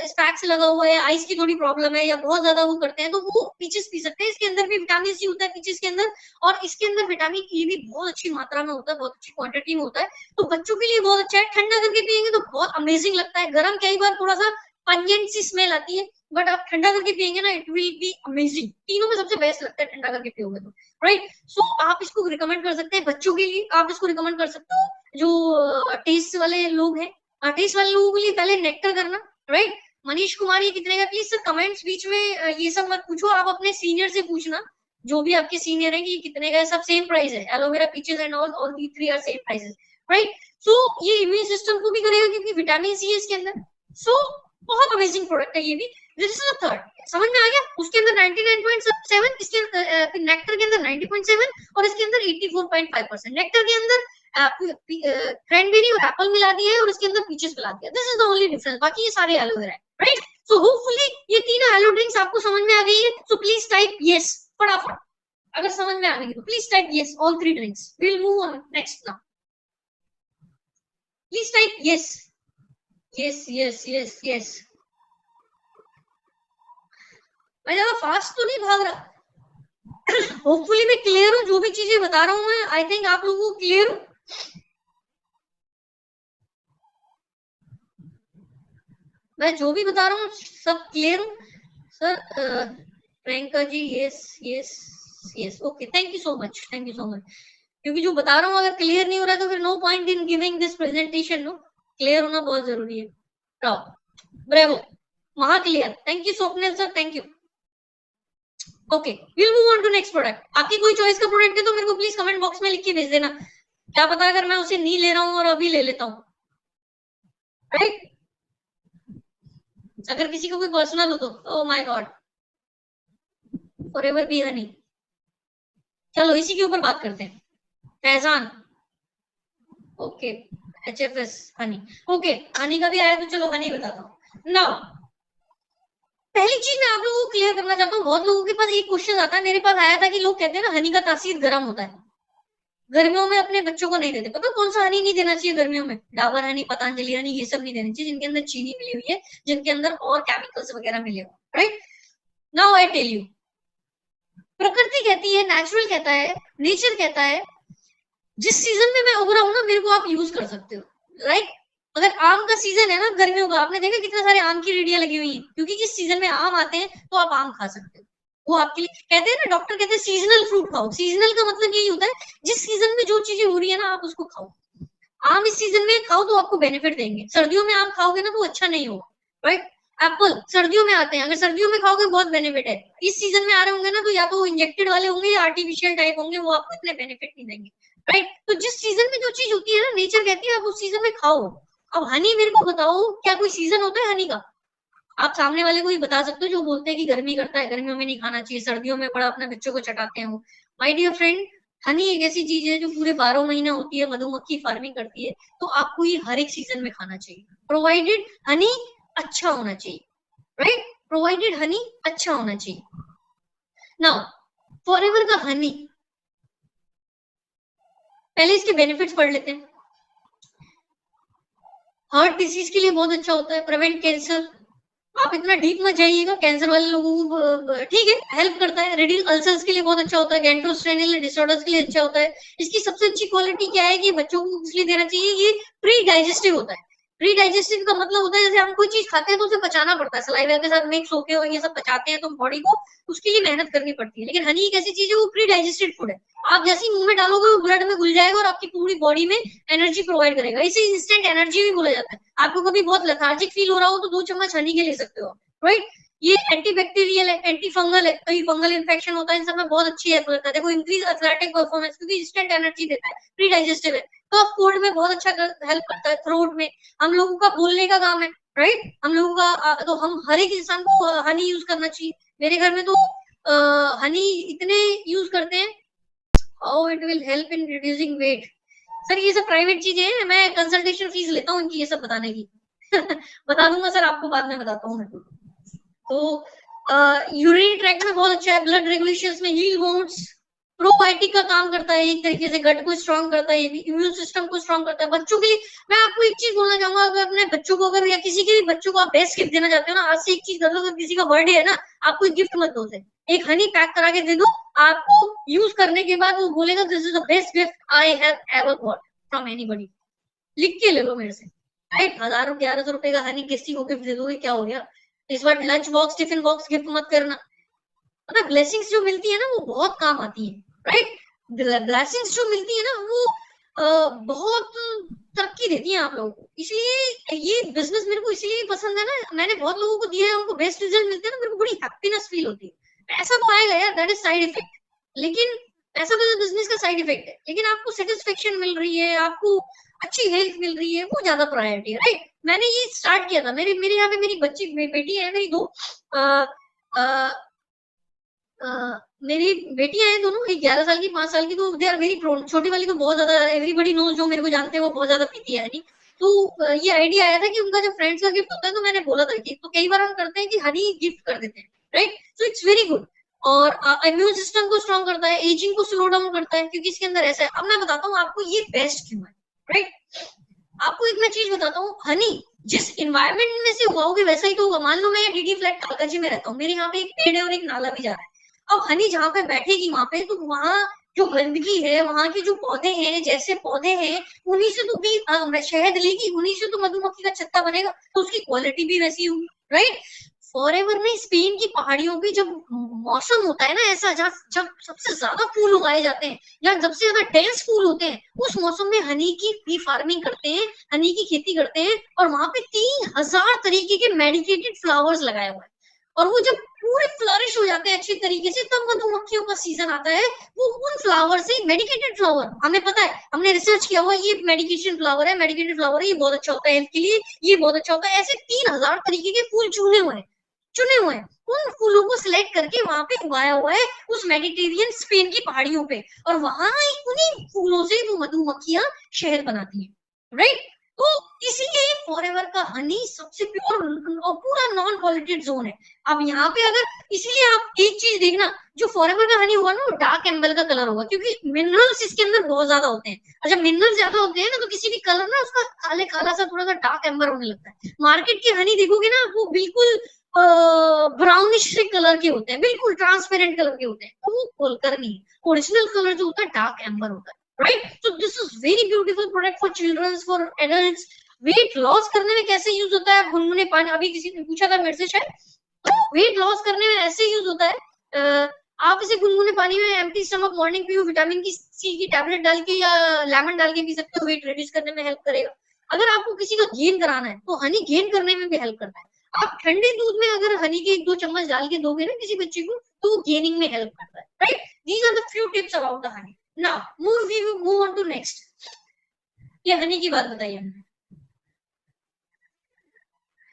S1: स्पैक्स लगा हुआ है, आईज की थोड़ी प्रॉब्लम है या बहुत ज्यादा वो करते हैं, तो वो पीचेस पी सकते हैं। इसके अंदर भी विटामिन सी होता है पीचेस के अंदर, और इसके अंदर विटामिन ई भी बहुत अच्छी मात्रा में होता है, बहुत अच्छी क्वांटिटी में होता है, तो बच्चों के लिए बहुत अच्छा है। ठंडा करके पियेंगे तो बहुत अमेजिंग लगता है, गर्म कई बार थोड़ा सा पंजेंट सी स्मेल आती है, बट आप ठंडा करके पियेंगे ना, इट विल बी अमेजिंग। तीनों में सबसे बेस्ट लगता है ठंडा करके पियोगे तो, राइट। सो आप इसको रिकमेंड कर सकते हैं बच्चों के लिए, आप इसको रिकमेंड कर सकते हो जो टेस्ट वाले लोग हैं, टेस्ट वाले लोगों के लिए पहले नेक्टर करना, राइट। मनीष कुमार ये कितने का? प्लीज सर कमेंट्स बीच में ये सब मत पूछो, आप अपने सीनियर से पूछना, जो भी आपके सीनियर है कि कितने का, सब सेम प्राइस है, aloe vera peaches and all the 3 are same prices, right. So ये इम्यून सिस्टम को भी करेगा क्योंकि विटामिन सी है इसके अंदर, सो बहुत अमेजिंग प्रोडक्ट है ये भी। दिस इज द थर्ड, समझ में आ गया? उसके अंदर 99.7, इसके नेक्टर के अंदर 90.7, और इसके अंदर 84.5%। नेक्टर के अंदर क्रैनबेरी और एप्पल मिला दिया है और इसके अंदर पीचेस मिला दिया, this is the only difference, बाकी ये सारे एलोवेरा है, राइट। सो होपफुली ये तीनों एलो ड्रिंक्स आपको समझ में आ गई है, सो प्लीज टाइप यस फटाफट, अगर समझ में आ गई तो please type yes, all 3 drinks, we will move on next now, please type yes yes yes yes yes. मैं ज्यादा फास्ट तो नहीं भाग रहा, होपफुली मैं क्लियर हूँ, जो भी चीजें बता रहा हूँ मैं, आई थिंक आप लोगों को क्लियर हूँ। मैं जो भी बता रहा हूँ सब क्लियर हूँ sir. Priyanka ji yes yes yes, okay, thank you so much, thank you so much. क्योंकि जो बता रहा हूँ अगर क्लियर नहीं हो रहा तो फिर no point in giving this presentation, no, clear होना बहुत जरूरी है। ब्रेवो, महा clear, thank you Swapnil sir, thank you. Okay, will move on to next product. आपकी कोई चॉइस का प्रोडक्ट है तो मेरे को प्लीज कमेंट बॉक्स में लिख के भेज देना, क्या पता अगर मैं उसे नहीं ले रहा हूँ और अभी ले लेता हूँ, राइट। अगर किसी को कोई पर्सनल हो तो oh my God, forever B Honey. चलो इसी के ऊपर बात करते हैं, Faizan, okay, HFS Honey, okay, Honey का भी आया तो चलो हनी बताता हूँ। नाउ पहली चीज मैं आप लोगों को क्लियर करना चाहता हूँ, बहुत लोगों के पास एक क्वेश्चन आता है, मेरे पास आया था कि लोग कहते हैं ना हनी का तासीर गर्म होता है, गर्मियों में अपने बच्चों को नहीं देते, पता कौन सा हनी नहीं देना चाहिए गर्मियों में, डाबर हनी, पतंजलि हनी, ये सब नहीं देना चाहिए जिनके अंदर चीनी मिली हुई है, जिनके अंदर और केमिकल्स वगैरह मिले हुए, right. Now I tell you, प्रकृति कहती है, नेचुरल कहता है, नेचर कहता है, जिस सीजन में मैं उभरा हूं ना मेरे को आप यूज कर सकते हो, राइट। अगर आम का सीजन है ना गर्मियों का, आपने देखा कितने सारे आम की रेडियां लगी हुई हैं, क्योंकि जिस सीजन में आम आते हैं तो आप आम खा सकते हो, वो आपके लिए कहते हैं ना, डॉक्टर कहते हैं सीजनल फ्रूट खाओ, सीजनल का मतलब यही होता है जिस सीजन में जो चीजें हो रही है ना आप उसको खाओ। आम इस सीजन में खाओ तो आपको बेनिफिट देंगे, सर्दियों में आम खाओगे ना तो अच्छा नहीं होगा, राइट। एप्पल सर्दियों में आते हैं, अगर सर्दियों में खाओगे बहुत बेनिफिट है, इस सीजन में आ रहे होंगे ना तो या तो इंजेक्टेड वाले होंगे या आर्टिफिशियल टाइप होंगे, वो आपको इतने बेनिफिट नहीं देंगे, राइट। तो जिस सीजन में जो चीज होती है ना नेचर कहती है आप उस सीजन में खाओ। अब हनी मेरे को बताओ, क्या कोई सीजन होता है हनी का? आप सामने वाले को ही बता सकते हो जो बोलते हैं कि गर्मी करता है, गर्मियों में नहीं खाना चाहिए, सर्दियों में बड़ा अपने बच्चों को चटाते हैं वो। माय डियर फ्रेंड, हनी एक ऐसी चीज है जो पूरे 12 महीना होती है, मधुमक्खी फार्मिंग करती है, तो आपको ये हर एक सीजन में खाना चाहिए, प्रोवाइडेड हनी अच्छा होना चाहिए, राइट, प्रोवाइडेड हनी अच्छा होना चाहिए। नाउ फॉरएवर का हनी, पहले इसके बेनिफिट्स पढ़ लेते हैं। हार्ट डिसीज के लिए बहुत अच्छा होता है, प्रिवेंट कैंसर, आप इतना डीप मत जाइएगा, कैंसर वाले लोगों को ठीक है हेल्प करता है, रिड्यूस अल्सर्स के लिए बहुत अच्छा होता है, गैस्ट्रोइंटेस्टाइनल डिसऑर्डर्स के लिए अच्छा होता है। इसकी सबसे अच्छी क्वालिटी क्या है कि बच्चों को इसलिए देना चाहिए, ये प्री डाइजेस्टिव होता है। प्री डाइजेस्टिव का मतलब होता है जैसे हम कोई चीज खाते हैं तो उसे पचाना पड़ता है, सलाइवा के साथ मिक्स होके और ये सब पचाते हैं तो बॉडी को उसके लिए मेहनत करनी पड़ती है, लेकिन हनी एक ऐसी चीज है वो प्री डाइजेस्टेड फूड है, आप जैसे ही मुंह में डालोगे वो ब्लड में घुल जाएगा और आपकी पूरी बॉडी में एनर्जी प्रोवाइड करेगा, इसे इंस्टेंट एनर्जी भी बोला जाता है। आपको कभी बहुत लेथार्जिक फील हो रहा हो तो 2 चम्मच हनी के ले सकते हो, राइट। ये एंटीबैक्टीरियल है, एंटी फंगल है, कहीं फंगल इन्फेक्शन होता है इन सब में बहुत अच्छी हेल्प करता है। देखो इंक्रीज एथलेटिक परफॉर्मेंस, क्योंकि इंस्टेंट एनर्जी देता है, प्री डाइजेस्टिव है, तो कोल्ड में बहुत अच्छा हेल्प करता है, थ्रोट में, हम लोगों का बोलने का काम है, राइट, हम लोगों का तो हम हर एक इंसान को हनी यूज करना चाहिए। मेरे घर में तो हनी इतने यूज करते हैं, how it will help in reducing weight. Sir ये सब प्राइवेट चीजें हैं, मैं कंसल्टेशन फीस लेता हूँ इनकी ये सब बताने की बता दूंगा सर आपको, बाद में बताता हूँ मैं। तो यूरिन ट्रैक्ट में बहुत अच्छा है, ब्लड रेगुलेशंस में, हील वुंड्स, प्रोबायोटिक का काम करता है, एक तरीके से गट को स्ट्रॉन्ग करता है, इम्यून सिस्टम को स्ट्रॉन्ग करता है। बच्चों के लिए मैं आपको एक चीज बोलना चाहूंगा, अगर अपने बच्चों को अगर या किसी के भी बच्चों को आप बेस्ट गिफ्ट देना चाहते हो ना, आज से एक चीज कर लो, अगर किसी का बर्थडे है ना, आपको एक गिफ्ट मत दो उसे, एक हनी पैक करा के दे दो, आपको यूज करने के बाद वो बोलेगा this is the best gift I have ever got from anybody. लिख के ले लो मेरे से, 1000-1100 रुपए का हनी किसी को गिफ्ट दे दोगे, क्या हो गया? इस बार lunch box tiffin box gift मत करना, मतलब ब्लेसिंग्स जो मिलती है ना वो बहुत काम आती है, राइट। ब्लेसिंग्स जो मिलती है ना वो बहुत तरक्की देती है आप लोगों को, इसलिए ये बिजनेस मेरे को इसलिए पसंद है ना, मैंने बहुत लोगों को दिया है, उनको बेस्ट रिजल्ट मिलते हैं ना, मेरे को बड़ी हैप्पीनेस फील होती है। ऐसा तो आएगा यार, दैट इज साइड इफेक्ट, लेकिन ऐसा तो बिजनेस का साइड इफेक्ट है, लेकिन आपको सेटिस्फेक्शन मिल रही है, आपको अच्छी हेल्थ मिल रही है, वो ज्यादा प्रायोरिटी है, राइट। मैंने ये स्टार्ट किया था, मेरे यहाँ पे मेरी बच्ची बेटी है, मेरी 2 मेरी बेटियां हैं दोनों, एक 11 साल की 5 साल की, तो दे आर वेरी प्रोन। छोटी वाली को बहुत ज्यादा, एवरीबॉडी नोज, जो मेरे को जानते हैं वो बहुत ज्यादा पीती है हनी। तो ये आइडिया आया था कि उनका जब फ्रेंड्स का गिफ्ट होता है तो मैंने बोला था कि, तो कई बार हम करते हैं कि हनी गिफ्ट कर देते हैं, right. So it's very good, और इम्यून सिस्टम को स्ट्रॉन्ग करता है, एजिंग को स्लो डाउन करता है, क्योंकि इसके अंदर ऐसा है। अब मैं बताता हूँ आपको ये बेस्ट क्यों है, राइट। आपको एक मैं चीज बताता हूँ, हनी जिस इन्वायरमेंट में से उगाओगे वैसा ही तो होगा। मान लो मैं डीडी फ्लैट कालकाजी में रहता हूँ, मेरे यहाँ पे एक पेड़ है और एक नाला भी जा रहा है। अब हनी जहाँ पे बैठेगी वहां पे, तो वहां जो गंदगी है, वहां के जो पौधे हैं, जैसे पौधे हैं, उन्हीं से तो भी शहद लेगी, उन्हीं से तो मधुमक्खी का छत्ता बनेगा, तो उसकी क्वालिटी भी वैसी होगी, राइट। फॉरएवर में स्पेन की पहाड़ियों पे जब मौसम होता है ना ऐसा, जहाँ जब सबसे ज्यादा फूल उगाए जाते हैं, जहाँ सबसे ज्यादा डेंस फूल होते हैं, उस मौसम में हनी की बी फार्मिंग करते हैं, हनी की खेती करते हैं, और वहां पे 3000 तरीके के मेडिकेटेड फ्लावर्स लगाए हुए हैं। और वो जब पूरे फ्लरिश हो जाते हैं अच्छी तरीके से, तब मधुमक्खियों का सीजन आता है। वो उन फ्लावर से, मेडिकेटेड फ्लावर, हमें पता है, हमने रिसर्च किया हुआ, ये मेडिकेशन फ्लावर है, मेडिकेटेड फ्लावर है, ये बहुत अच्छा होता है हेल्थ के लिए, ये बहुत अच्छा होता है। ऐसे 3000 तरीके के फूल चुने हुए हैं, उन फूलों को सिलेक्ट करके वहां पे उगाया हुआ है, उस मेडिटेरियन स्पेन की पहाड़ियों पे, और वहां उन्हीं फूलों से वो मधुमक्खियां शहद बनाती हैं, राइट। तो इसलिए फॉरएवर का हनी सबसे प्योर और पूरा नॉन पॉल्यूटेड जोन है। अब यहाँ पे अगर, इसलिए आप एक चीज देखना, जो फॉरएवर का हनी होगा ना, वो डार्क एम्बर का कलर होगा, क्योंकि मिनरल्स इसके अंदर बहुत ज्यादा होते हैं। और जब मिनरल्स ज्यादा होते हैं ना, तो किसी भी कलर ना उसका काले काला सा थोड़ा सा डार्क एम्बर होने लगता है। मार्केट की हनी देखोगे ना, वो बिल्कुल ब्राउनिश से कलर के होते हैं, बिल्कुल ट्रांसपेरेंट कलर के होते हैं, तो वो कलर नहीं है। ओरिजिनल कलर जो होता है डार्क एम्बर होता है, right. So this is very beautiful product for childrens, for adults. Weight loss करने में कैसे यूज होता है? गुनगुने पानी, अभी किसी ने पूछा था मेरे से शायद, तो वेट लॉस करने में ऐसे यूज होता है, आप इसे गुनगुने पानी में एम्प्टी स्टमक मॉर्निंग पियो, विटामिन की सी की टैबलेट डाल के या लेमन डाल के पी सकते हो, वेट रिड्यूस करने में हेल्प करेगा। अगर आपको किसी का गेन कराना है तो हनी गेन करने में भी हेल्प करता है। आप ठंडे दूध में अगर हनी के 1-2 चम्मच डाल के दोगे ना किसी बच्चे को, तो गेनिंग में हेल्प करता है, right. These are the few tips about the honey. Now move on to next. ये हनी की बात बताइए हमने,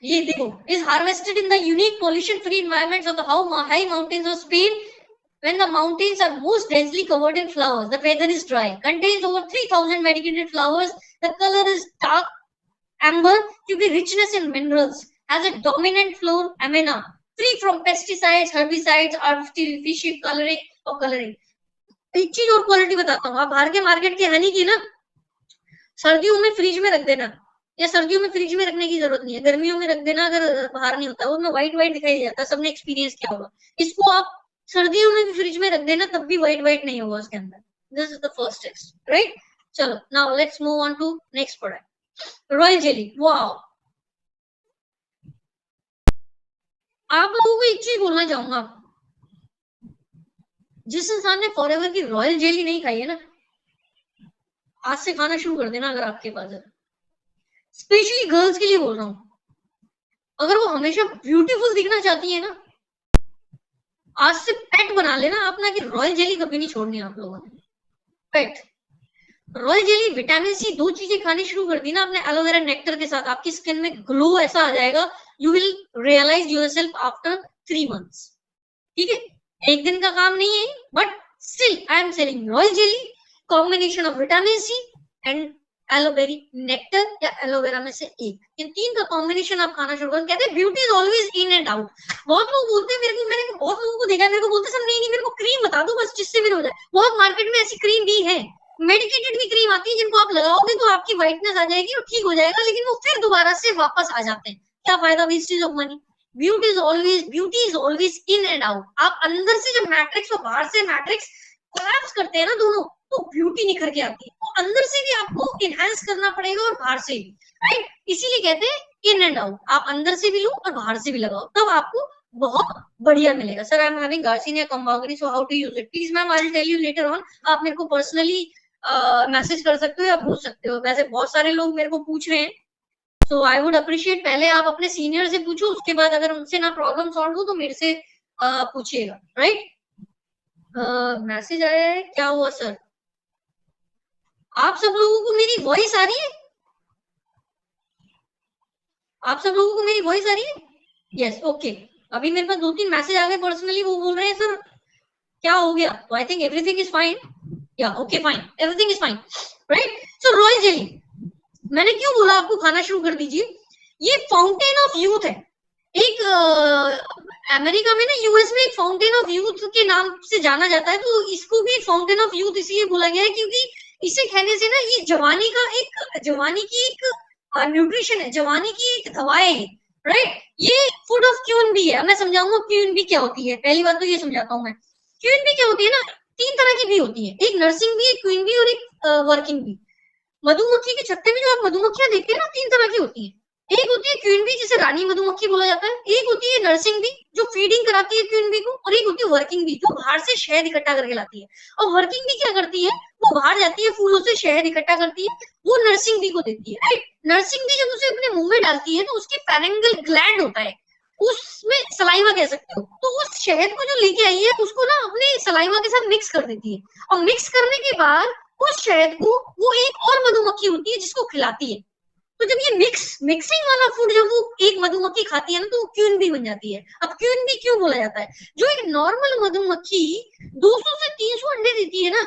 S1: ये देखो, is harvested in the unique pollution free environments of the high mountains of Spain. When the mountains are most densely covered in flowers, the weather is dry, contains over 3000 medicated flowers, the color is dark amber due to richness in minerals, has a dominant floor amena, free from pesticides, herbicides, artificial coloring or coloring. एक चीज और quality बताता हूँ, आप बाहर के market के हनी की ना सर्दियों में फ्रिज में रख देना, या सर्दियों में फ्रिज में रखने की जरूरत नहीं है, गर्मियों में रख देना, अगर बाहर नहीं होता, वो में व्हाइट व्हाइट दिखाई देता है, सबने एक्सपीरियंस किया होगा। इसको आप सर्दियों में भी फ्रिज में रख देना, तब भी व्हाइट व्हाइट नहीं होगा उसके अंदर। This is the first test, right. चलो now let's move on to next product, royal jelly. Wow, आप लोगों को एक चीज बोलना चाहूंगा, जिस इंसान ने फॉरएवर की रॉयल जेली नहीं खाई है ना, आज से खाना शुरू कर देना अगर आपके पास है। स्पेशली गर्ल्स के लिए बोल रहा हूँ, अगर वो हमेशा ब्यूटीफुल दिखना चाहती है ना, आज से पेट बना लेना अपना, कि रॉयल जेली कभी नहीं छोड़नी आप लोगों ने। पेट रॉयल जेली, विटामिन सी, 2 चीजें खानी शुरू कर दी ना आपने एलोवेरा नेक्टर के साथ, आपकी स्किन में ग्लो ऐसा आ जाएगा, you will realise yourself after 3 months। ठीक है, एक दिन का काम नहीं है, but still I am selling royal jelly, combination of vitamin C and aloe vera nectar, या एलोवेरा में से एक, इन 3 का कॉम्बिनेशन आप खाना शुरू करो। कहते हैं beauty is always in and out. बहुत लोग बोलते हैं मेरे को, मैंने बहुत लोगों को देखा है, मेरे को बोलते सब नहीं नहीं मेरे को क्रीम बता दो बस, जिससे भी हो जाए। बहुत मार्केट में ऐसी क्रीम भी है, मेडिकेटेड भी क्रीम आती है, जिनको आप लगाओगे तो आपकी व्हाइटनेस आ जाएगी और ठीक हो जाएगा, लेकिन वो फिर दोबारा से वापस आ जाते हैं। क्या फायदा, wastage of money. Beauty is always in and out. आप अंदर से जब मैट्रिक्स और बाहर से मैट्रिक्स कोलैप्स करते हैं ना दोनों, तो ब्यूटी निखर के आती है। तो अंदर से भी आपको इनहेंस करना पड़ेगा और बाहर से भी, राइट। इसीलिए कहते हैं इन एंड आउट, आप अंदर से भी लो और बाहर से भी लगाओ, तब आपको बहुत बढ़िया मिलेगा। Sir I am having garcinia cambogia, so how to use it, please ma'am I will tell you later on. आप मेरे को पर्सनली मैसेज कर सकते हो या पूछ सकते हो, वैसे बहुत सारे लोग मेरे को पूछ रहे हैं, तो आई वुड अप्रिशिएट, पहले आप अपने सीनियर से पूछो, उसके बाद अगर उनसे ना प्रॉब्लम सॉल्व हो तो मेरे से पूछिएगा, राइट। मैसेज आया है, क्या हुआ सर? आप सब लोगों को मेरी वॉइस आ रही है? आप सब लोगों को मेरी वॉइस आ रही है? Yes, okay. अभी मेरे पास 2-3 मैसेज आ गए पर्सनली, वो बोल रहे हैं सर क्या हो गया? तो I think everything is fine, या okay fine, everything is fine, right? So royal jelly, मैंने क्यों बोला आपको खाना शुरू कर दीजिए, ये फाउंटेन ऑफ यूथ है। एक अमेरिका में ना, यूएस में एक फाउंटेन ऑफ यूथ के नाम से जाना जाता है, तो इसको भी फाउंटेन ऑफ यूथ इसलिए बोला गया है क्योंकि इसे खाने से ना ये जवानी की एक न्यूट्रिशन है, जवानी की एक दवाएं है, राइट? ये फूड ऑफ क्यून भी है। मैं समझाऊंगा क्यून भी क्या होती है। पहली बात तो ये समझाता हूँ मैं, क्वीन भी क्या होती है ना, 3 तरह की भी होती है, एक नर्सिंग भी, एक क्वीन भी और एक वर्किंग भी। मधुमक्खी के छत्ते में जो आप मधुमक्खियां देखते हैं ना, 3 तरह की होती है। एक होती है क्वीन बी, जिसे रानी मधुमक्खी बोला जाता है, एक होती है नर्सिंग बी जो फीडिंग कराती है क्वीन बी को, और एक होती है वर्किंग बी जो बाहर से शहद इकट्ठा करके लाती है। और वर्किंग बी क्या करती है, वो बाहर जाती है, फूलों से शहद इकट्ठा करती है, वो नर्सिंग बी को देती है, राइट? नर्सिंग बी जब उसे अपने मुंह में डालती है तो उसके पैरेंगल ग्लैंड होता है, उसमें सलाइवा कह सकते हो, तो उस शहद को जो लेके आई है उसको ना अपने सलाइवा के साथ मिक्स कर देती है, और मिक्स करने के बाद उस शहद को वो एक और मधुमक्खी होती है जिसको खिलाती है। तो जब ये मिक्सिंग वाला फूड जब वो एक मधुमक्खी खाती है ना, तो वो क्यून बी बन जाती है। अब क्यून बी क्यों बोला जाता है? जो एक नॉर्मल मधुमक्खी 200 से 300 अंडे देती है ना,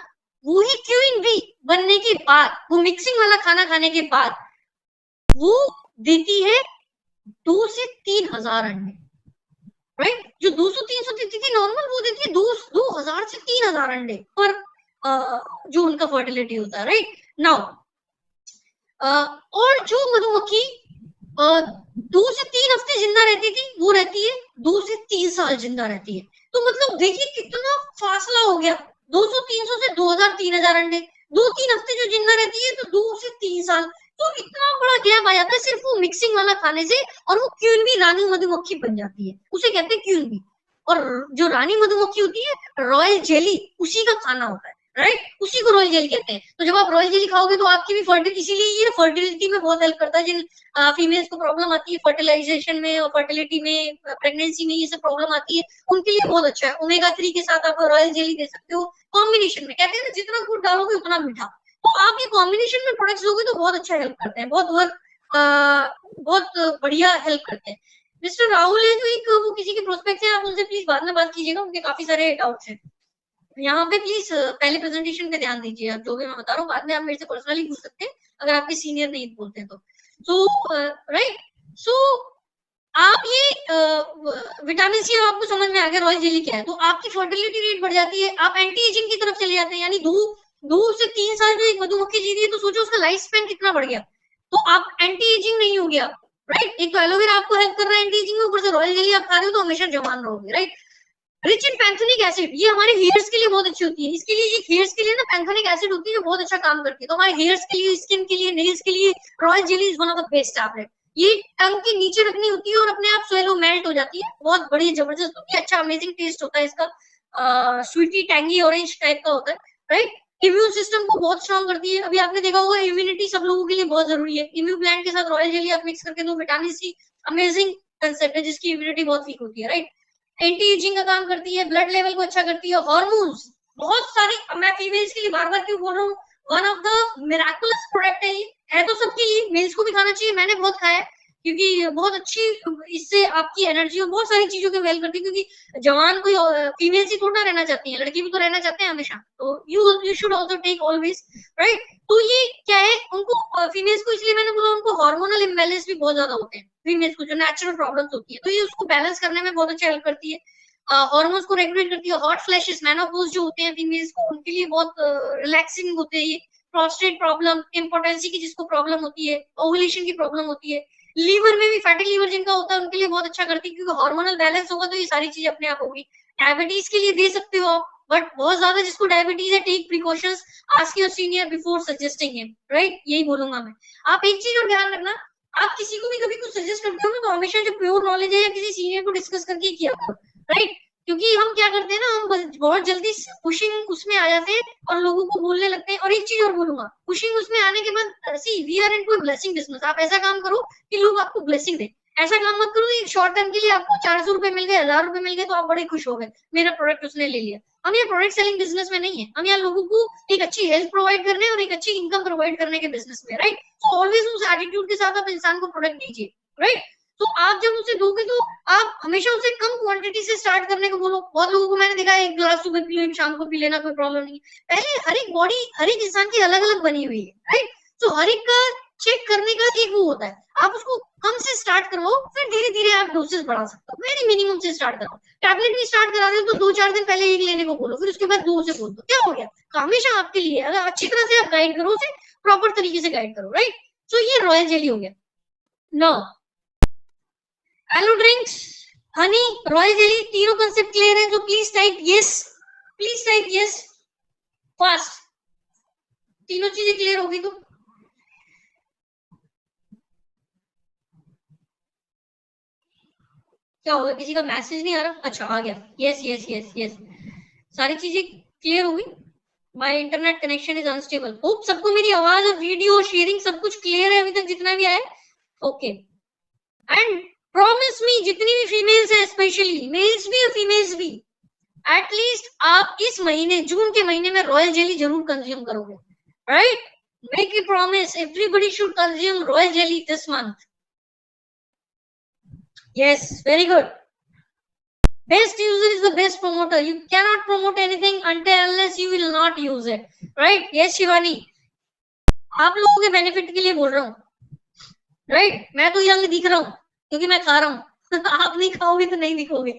S1: वो ही क्यून बी बनने के बाद, वो मिक्सिंग वाला खाना खाने के बाद वो देती है 2 से 3,000 अंडे, राइट? जो 200-300 देती थी नॉर्मल, वो देती है 2,000 से 3,000 अंडे पर जो उनका फर्टिलिटी होता है, राइट? नाउ और जो मधुमक्खी 2 से 3 हफ्ते जिंदा रहती थी, वो रहती है 2 से 3 साल जिंदा रहती है। तो मतलब देखिए कितना फासला हो गया, 200-300 से 2,000-3,000 अंडे, 2-3 हफ्ते जो जिंदा रहती है, तो 2 से 3 साल, तो इतना बड़ा गैप आ जाता है सिर्फ वो मिक्सिंग वाला खाने से, और वो क्वीन बी रानी मधुमक्खी बन जाती है, उसे कहते हैं क्वीन बी। और जो रानी मधुमक्खी होती है, रॉयल जेली, उसी का खाना होता है, राइट? उसी को रॉयल जेली कहते हैं। तो जब आप रॉयल जेली खाओगे तो आपकी भी फर्टिलिटी, इसीलिए ये फर्टिलिटी में बहुत हेल्प करता है। जिन फीमेल्स को प्रॉब्लम आती है फर्टिलाइजेशन में और फर्टिलिटी में, प्रेगनेंसी में ये सब प्रॉब्लम आती है, उनके लिए बहुत अच्छा है। ओमेगा 3 के साथ आप रॉयल जेली दे सकते हो कॉम्बिनेशन में। कहते हैं ना, जितना गुड़ डालोगे उतना मीठा, तो आप ये कॉम्बिनेशन में प्रोडक्ट्स दोगे तो बहुत अच्छा हेल्प करते हैं, बहुत बढ़िया हेल्प करते हैं। मिस्टर राहुल है जो एक, वो किसी के प्रोस्पेक्ट है, आप उनसे प्लीज बाद में बात कीजिएगा, उनके काफी सारे डाउट्स हैं यहाँ पे। प्लीज पहले प्रेजेंटेशन पे ध्यान दीजिए। आप जो भी मैं बता रहा हूँ बाद में आप मेरे से पर्सनली पूछ सकते हैं, अगर आपके सीनियर नहीं बोलते तो। सो राइट, सो आप ये विटामिन सी आपको समझ में आ गया रॉयल जेली क्या है, तो आपकी फर्टिलिटी रेट बढ़ जाती है, आप एंटी एजिंग की तरफ चले जाते हैं। यानी 2 से 3 साल जो एक मधुमक्खी जी रही है, तो सोचो उसका लाइफ स्पैन कितना बढ़ गया, तो आप एंटी एजिंग नहीं हो गया, राइट? एक तो एलोवेरा आपको हेल्प कर रहा है एंटी एजिंग में, ऊपर से रॉयल जेली आप खा रहे हो तो हमेशा जवान रहोगे, राइट? रिच इन पैंथेनिक एसिड, ये हमारे हेयर्स के लिए बहुत अच्छी होती है। इसके लिए एक हेयर्स के लिए ना पैंथेनिक एसिड होती है जो बहुत अच्छा काम करती है, तो हमारे हेयर्स के लिए, स्किन के लिए, नेल्स के लिए royal jelly is one of the best tablet. ये टंग के नीचे रखनी होती है और अपने आप स्वेलो मेल्ट हो जाती है, बहुत बढ़िया जबरदस्त होती है, अच्छा अमेजिंग टेस्ट होता है इसका, स्वीटी टैंगी ऑरेंज टाइप का होता है, राइट? इम्यून सिस्टम को बहुत स्ट्रॉन्ग करती है। अभी आपने देखा होगा इम्यूनिटी सब लोगों के लिए बहुत जरूरी है। इम्यून प्लांट के साथ रॉयल जेली आप मिक्स करके दो, विटामिन सी अमेजिंग कंसेप्ट है जिसकी इम्यूनिटी बहुत वीक होती है, राइट? एंटी एजिंग का काम करती है, ब्लड लेवल को अच्छा करती है, हार्मोन्स बहुत सारी, मैं फीमेल्स के लिए बार बार क्यों बोल रहा हूँ, one of the miraculous product है ये, है तो सबके लिए, मेल्स को भी खाना चाहिए, मैंने बहुत खाया है क्योंकि बहुत अच्छी, इससे आपकी एनर्जी और बहुत सारी चीजों के वेल करती है, क्योंकि जवान कोई फीमेल्स ही थोड़ा रहना चाहती है, लड़की भी तो रहना चाहते हैं हमेशा, तो you should also take always, right? तो ये क्या है, उनको फीमेल्स को इसलिए मैंने बोला, उनको हार्मोनल इम्बैलेंस भी बहुत ज्यादा होते हैं फीमेल्स को, जो नेचुरल प्रॉब्लम्स होती है, तो ये उसको बैलेंस करने में बहुत अच्छा हेल्प करती है, हार्मोन्स को रेगुलेट करती है। हॉट फ्लैशेस, मेनोपॉज जो होते हैं फीमेल्स को, उनके लिए बहुत रिलैक्सिंग होते हैं ये। प्रोस्टेट प्रॉब्लम, इम्पोर्टेंसी की जिसको प्रॉब्लम होती है, ओवुलेशन की प्रॉब्लम होती है, लीवर में भी फैटी लीवर जिनका होता है उनके लिए बहुत अच्छा करती है, क्योंकि हार्मोनल बैलेंस होगा तो ये सारी चीज अपने आप होगी। डायबिटीज के लिए दे सकते हो आप, बट बहुत ज्यादा जिसको डायबिटीज है, take precautions, ask your senior before suggesting him, right? यही बोलूंगा मैं। आप एक चीज और ध्यान रखना, आप किसी को भी कभी कुछ सजेस्ट करते हो ना, तो हमेशा जो प्योर नॉलेज है या किसी सीनियर को डिस्कस करके किया करो, राइट? क्योंकि हम क्या करते हैं ना, हम बहुत जल्दी पुशिंग उसमें आ जाते हैं और लोगों को बोलने लगते हैं। और एक चीज और बोलूंगा, पुशिंग उसमें आने के बाद, see we are into blessing business, आप ऐसा काम करो कि लोग आपको ब्लेसिंग दे। ऐसा काम मत करो शॉर्ट टर्म के लिए आपको 400 रुपए मिल गए, 1000 रुपए मिल गए तो आप बड़े खुश हो गए, मेरा प्रोडक्ट उसने ले लिया। हम ये प्रोडक्ट सेलिंग बिजनेस में नहीं है, हम यहाँ लोगों को एक अच्छी हेल्थ प्रोवाइड करने और एक अच्छी इनकम प्रोवाइड करने के बिजनेस में, राइट? तो ऑलवेज उस एटीट्यूड के साथ आप इंसान को प्रोडक्ट दीजिए, राइट? तो आप जब उसे दोगे तो आप हमेशा उसे कम क्वांटिटी से स्टार्ट करने को बोलो। बहुत लोगों को मैंने देखा है 1 गिलास सुबह पी लें, शाम को पी लेना, कोई प्रॉब्लम नहीं। पहले हर एक बॉडी हर एक इंसान की अलग अलग बनी हुई है, राइट। तो हर एक का चेक करने का एक वो होता है, आप उसको कम से स्टार्ट करवाओ, फिर धीरे धीरे आप डोसेस बढ़ा सकते हो। वेरी मिनिमम से स्टार्ट कराओ। टैबलेट भी स्टार्ट करा रहे हो तो 2-4 दिन पहले 1 लेने को बोलो, फिर उसके बाद 2 से बोल दो, क्या हो गया। तो हमेशा आपके लिए अगर अच्छी तरह से आप गाइड करो, उसे प्रॉपर तरीके से गाइड करो, राइट। तो ये रॉयल जेली हो गया। No aloe drinks, honey, royal jelly, तीनों कंसेप्ट क्लियर है। तो प्लीज टाइप यस फास्ट। तीनों चीजें क्लियर होगी तो क्या होगा, किसी का मैसेज नहीं आ रहा, अच्छा आ गया, यस यस यस यस, सारी चीजें क्लियर होगी। My internet connection is unstable. Hope सबको मेरी आवाज और वीडियो शेयरिंग सब कुछ क्लियर है अभी तक जितना भी आया। ओके एंड प्रॉमिस मी, जितनी भी फीमेल्स है, स्पेशली मेल्स भी और फीमेल्स भी, एटलीस्ट आप इस महीने जून के महीने में रॉयल जेली जरूर कंज्यूम करोगे, right. Make a promise, everybody should consume royal jelly this month. Yes, very good. Best user is the best promoter. You cannot promote anything until unless you will not use it. Right? Yes, Shivani. आप लोगों के benefit के लिए बोल रहा हूँ, right. मैं तो यंग दिख रहा हूँ क्योंकि मैं खा रहा हूँ आप नहीं खाओगे तो नहीं दिखोगे,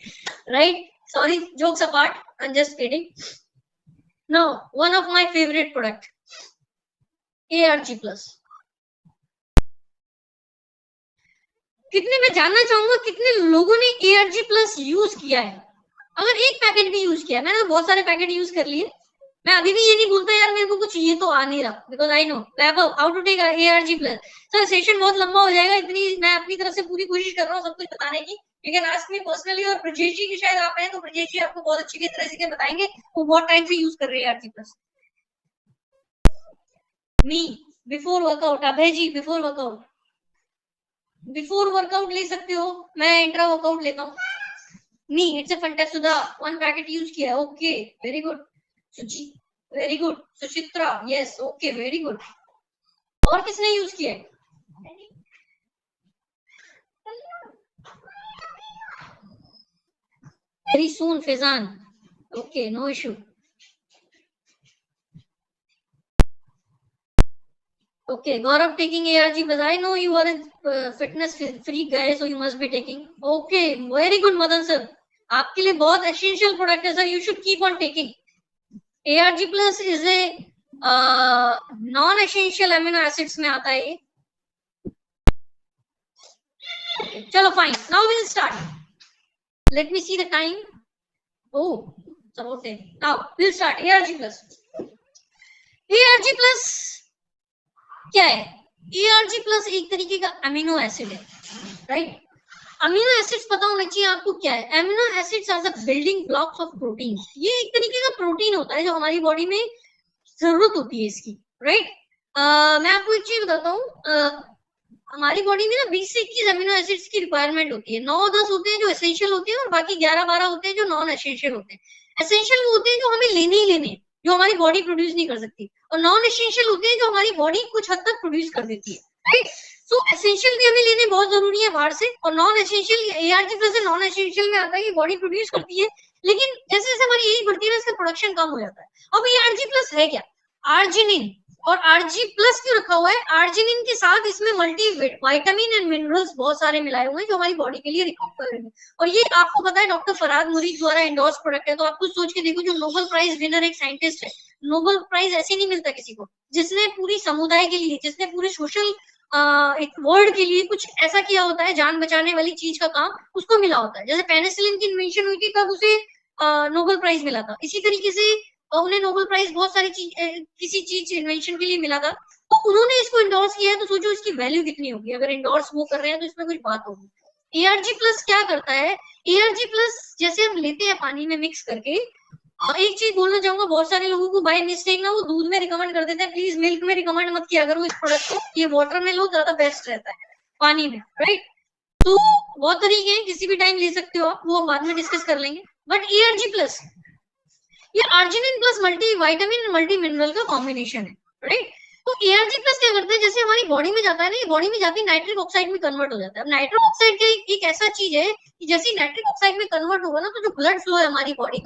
S1: right. Sorry, jokes apart, I am just kidding. No, one of my favourite product, ARG+। कितने, मैं जानना चाहूंगा कितने लोगों ने ARG+ यूज किया है। अगर एक पैकेट भी यूज किया है, मैंने तो बहुत सारे पैकेट यूज कर लिए, मैं अभी भी ये नहीं बोलता यार मेरे को कुछ ये तो आ नहीं रहा, because I know how to take ARG+। Sir session बहुत लंबा हो जाएगा, इतनी मैं अपनी तरफ से पूरी कोशिश कर रहा हूँ सब कुछ बताने की। You can ask me personally, और ब्रजेश जी की शायद आप हैं तो ब्रजेश जी आपको बहुत अच्छी तरह से बताएंगे, वो बहुत टाइम से यूज कर रहे हैं ARG+। Me before workout, Abhay ji before workout ले सकते हो, मैं इंट्रा वर्कआउट लेता हूँ। Me it's a fantastic, Sudha 1 packet use किया, okay very good. Suchi very good, Suchitra yes okay very good. और किसने यूज किया है? Very soon Faizan, okay no issue. Okay, Gaurav taking ARG, but I know you are a fitness freak guy, so you must be taking. Okay, very good, Madan sir. आपके लिए बहुत essential product है sir. You should keep on taking. ARG+ is a non-essential amino acids में आता है। चलो fine. Now we'll start. Let me see the time. Oh, okay. Now we'll start. ARG+. ARG+ क्या है? ARG+ एक तरीके का अमीनो एसिड है, राइट। अमीनो एसिड्स पता होना चाहिए आपको क्या है। Amino acids are the building blocks of protein. ये एक तरीके का प्रोटीन होता है जो हमारी बॉडी में जरूरत होती है इसकी, राइट। मैं आपको एक चीज बताता हूँ, हमारी बॉडी में ना 20 से 21 अमीनो एसिड्स की रिक्वायरमेंट होती है। 9-10 होते हैं जो एसेंशियल होते हैं और बाकी 11-12 होते हैं जो नॉन एसेंशियल होते हैं। एसेंशियल वो होते हैं जो हमें लेने ही लेने, जो हमारी बॉडी प्रोड्यूस नहीं कर सकती, और नॉन एसेंशियल होते हैं जो हमारी बॉडी कुछ हद तक प्रोड्यूस कर देती है, राइट। सो एसेंशियल भी हमें लेने बहुत जरूरी है बाहर से, और नॉन एसेंशियल ARG+ से नॉन एसेंशियल में आता है कि बॉडी प्रोड्यूस करती है, लेकिन जैसे जैसे हमारी एज बढ़ती है इसका प्रोडक्शन कम हो जाता है। अब ARG+ है क्या? आर्जिनिन, और ARG+ क्यों रखा हुआ है? आर्जिनिन के साथ इसमें मल्टी विटामिन एंड मिनरल्स बहुत सारे मिलाए हुए हैं जो हमारी बॉडी के लिए रिकॉर्ड है। और ये आपको पता है डॉक्टर फरहाद मुरीद द्वारा एंडोर्स प्रोडक्ट है। तो आप कुछ सोच के देखो, जो नोबेल प्राइज विनर एक साइंटिस्ट है, नोबेल प्राइज ऐसे नहीं मिलता किसी को, जिसने पूरी समुदाय के लिए, जिसने पूरे सोशल एक वर्ल्ड के लिए कुछ ऐसा किया होता है, जान बचाने वाली चीज का काम उसको मिला होता है। जैसे पेनिसिलिन की इन्वेंशन हुई थी तब उसे नोबेल प्राइज मिला था, इसी तरीके से उन्हें नोबेल प्राइज बहुत सारी चीज, किसी चीज इन्वेंशन के लिए मिला था, तो उन्होंने इसको इंडोर्स किया है, तो सोचो इसकी वैल्यू कितनी होगी। अगर इंडोर्स वो कर रहे हैं तो इसमें कुछ बात होगी। ARG+ क्या करता है? ARG+ जैसे हम लेते हैं पानी में मिक्स करके, एक चीज बोलना चाहूंगा, बहुत सारे लोगों को बाय मिस्टेक ना वो दूध में रिकमेंड कर देते हैं, प्लीज मिल्क में रिकमेंड मत किया करो इस प्रोडक्ट को, ये वाटर में लो ज्यादा बेस्ट रहता है पानी में, राइट। तो बहुत तरीके हैं, किसी भी टाइम ले सकते हो आप, वो बाद में डिस्कस कर लेंगे। बट ARG+ ये arginine plus multi vitamin multi mineral का कॉम्बिनेशन है, राइट। तो ARG प्लस क्या करते हैं, जैसे हमारी बॉडी में जाता है ना, ये बॉडी में जाती नाइट्रिक ऑक्साइड में कन्वर्ट हो जाता है। अब नाइट्रिक ऑक्साइड का एक ऐसा चीज है कि जैसे नाइट्रिक ऑक्साइड में कन्वर्ट होगा ना, तो जो ब्लड फ्लो है हमारी बॉडी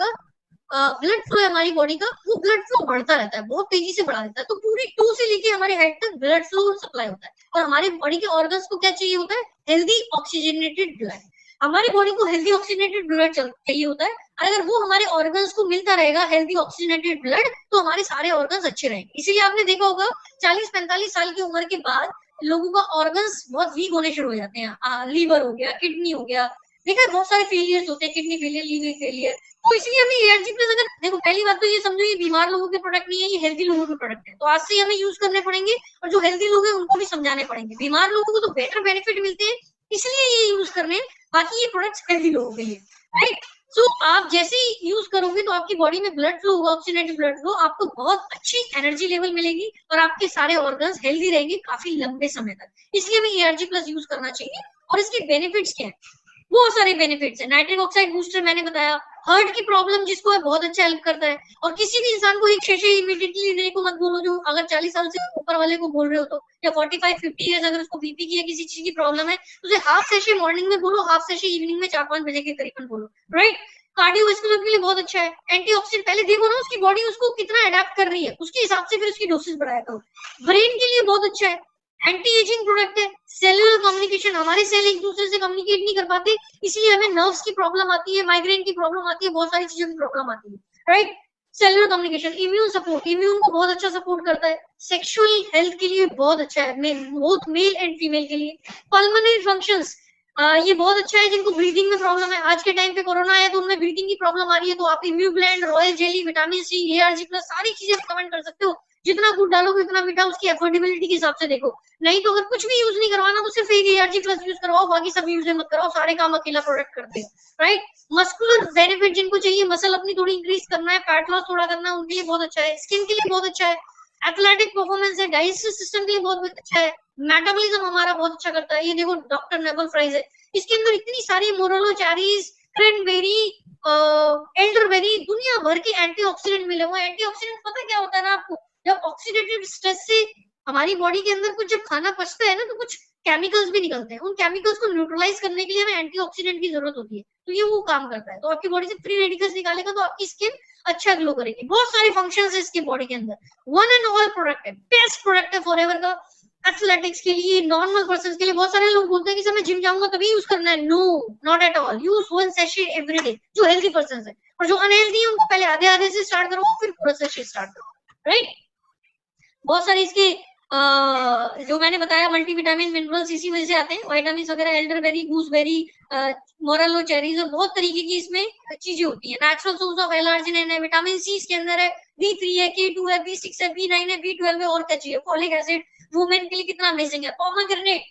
S1: का, वो ब्लड फ्लो बढ़ता रहता है, बहुत तेजी से बढ़ा देता है। तो पूरी टू से लेके हमारे हेड तक ब्लड फ्लो सप्लाई होता है। और हमारे बॉडी के ऑर्गन्स को क्या चाहिए होता है, हेल्दी ऑक्सीजनेटेड ब्लड। हमारी बॉडी को हेल्दी ऑक्सीजनेटेड ब्लड चाहिए होता है। अगर वो हमारे ऑर्गन्स को मिलता रहेगा हेल्दी ऑक्सीजनेटेड ब्लड, तो हमारे सारे ऑर्गन्स अच्छे रहेंगे। इसीलिए आपने देखा होगा 40-45 साल की उम्र के बाद लोगों का ऑर्गन्स बहुत वीक होने शुरू हो जाते हैं। लीवर हो गया, किडनी हो गया, देखा है बहुत सारे फेलियर्स होते हैं, किडनी फेलियर, लीवर फेलियर। तो इसलिए हमें ARG प्लस, अगर देखो पहली बात तो ये समझो, ये बीमार लोगों के प्रोडक्ट नहीं है, ये हेल्दी लोगों के प्रोडक्ट है। तो आज से हमें यूज करने पड़ेंगे, और जो हेल्दी लोग हैं उनको भी समझाने पड़ेंगे। बीमार लोगों को तो बेटर बेनिफिट मिलते हैं, इसलिए ये यूज करने हैं। बाकी ये प्रोडक्ट्स हेल्दी लोगों के लिए, राइट। सो आप जैसे ही यूज करोगे तो आपकी बॉडी में ब्लड फ्लो होगा, ऑक्सीजनेटेड ब्लड फ्लो, आपको बहुत अच्छी एनर्जी लेवल मिलेगी और आपके सारे ऑर्गन्स हेल्दी रहेंगे काफी लंबे समय तक। इसलिए हमें ARG प्लस यूज करना चाहिए। और इसके बेनिफिट्स क्या है, बहुत सारे बेनिफिट्स है। नाइट्रिक ऑक्साइड बूस्टर मैंने बताया, हार्ट की प्रॉब्लम जिसको है बहुत अच्छा हेल्प करता है। और किसी भी इंसान को एक शीशे इमीडिएटली लेने को मत बोलो, जो अगर 40 साल से ऊपर वाले को बोल रहे हो तो, या 45-50 ईयर्स अगर उसको बीपी की या किसी चीज की प्रॉब्लम है, तो उसे हाफ सेशे मॉर्निंग में बोलो, हाफ सेशे इवनिंग में 4-5 बजे के करीबन बोलो, राइट। कार्डियोवास्कुलर के लिए बहुत अच्छा है। एंटीऑक्सीडेंट, पहले देखो ना उसकी बॉडी उसको कितना अडेप्ट कर रही है, उसके हिसाब से फिर उसकी डोसेज बढ़ाया करो। ब्रेन के लिए बहुत अच्छा है, एंटी एजिंग प्रोडक्ट है। सेलुलर कम्युनिकेशन, हमारे सेल एक दूसरे से कम्युनिकेट नहीं कर पाते, इसलिए हमें नर्व्स की प्रॉब्लम आती है, माइग्रेन की प्रॉब्लम आती है, बहुत सारी चीजों की प्रॉब्लम आती है, right. Cellular communication, immune support, immune को बहुत अच्छा सपोर्ट करता है। सेक्सुअल हेल्थ के लिए बहुत अच्छा है, बोथ मेल एंड फीमेल के लिए। पल्मोनरी फंक्शंस, ये बहुत अच्छा है जिनको ब्रीदिंग में प्रॉब्लम है। आज के टाइम पे कोरोना है तो उनमें ब्रीदिंग की प्रॉब्लम आ रही है, तो आप ImmuBlend, royal jelly, vitamin C, ARG plus सारी चीजें रिकमेंड कर सकते हो। जितना गुड डालोगे उतना मीठा, उसकी अफोर्डेबिलिटी के हिसाब से देखो। नहीं तो अगर कुछ भी यूज नहीं करवाना तो सिर्फ एक ARG प्लस यूज करवाओ, बाकी सब यूज मत कराओ, सारे काम अकेला प्रोडक्ट करते हैं, राइट। मस्कुलर बेनिफिट, जिनको चाहिए मसल अपनी थोड़ी इंक्रीज करना है, फैट लॉस थोड़ा करना है, उनके लिए बहुत अच्छा है। स्किन के लिए बहुत अच्छा है, एथलेटिक परफॉर्मेंस है, डाइजेस्टिव सिस्टम के लिए बहुत अच्छा है, मेटाबॉलिज्म हमारा बहुत अच्छा करता है। ये देखो डॉक्टर नेबल फ्राइज है, इसके अंदर इतनी सारी मोरोलो चेरीज, क्रैनबेरी, एल्डरबेरी, दुनिया भर के एंटीऑक्सीडेंट मिले हुए हैं। एंटीऑक्सीडेंट पता क्या होता है ना आपको, जब ऑक्सीडेटिव स्ट्रेस से हमारी बॉडी के अंदर कुछ, जब खाना पचता है ना, तो कुछ केमिकल्स भी निकलते हैं। उन केमिकल्स को न्यूट्रलाइज करने के लिए हमें एंटीऑक्सीडेंट की जरूरत होती है, तो ये वो काम करता है। तो आपकी बॉडी से फ्री रेडिकल्स निकालेगा तो आपकी स्किन अच्छा ग्लो करेगी। बहुत सारे फंक्शंस है इसके बॉडी के अंदर। वन एंड ऑल प्रोडक्ट है, बेस्ट प्रोडक्ट है फॉरएवर का, एथलेटिक्स के लिए, नॉर्मल पर्सन के लिए। बहुत सारे लोग बोलते हैं कि सर मैं जिम जाऊंगा तभी यूज करना है। No, not at all. Use one sachet every day, जो हेल्दी पर्सन है। और जो अनहेल्दी है उनको पहले आधे आधे से स्टार्ट करो, फिर पूरा सैशे स्टार्ट करो, राइट। बहुत सारे इसके जो मैंने बताया मल्टीविटामिन, मिनरल्स इसी वजह से आते हैं, विटामिन वगैरह, एल्डरबेरी, गूसबेरी, मोरलो चेरीज, और बहुत तरीके की इसमें चीजें होती है। नेचुरल सोर्स ऑफ एल-आर्जिनिन है, विटामिन सी इसके अंदर है, B3 है, K2 है, B6 है, B9 है, B12 है, और क्या चाहिए। फॉलिक एसिड वुमेन के लिए कितना अमेजिंग है। पोमेग्रेनेट,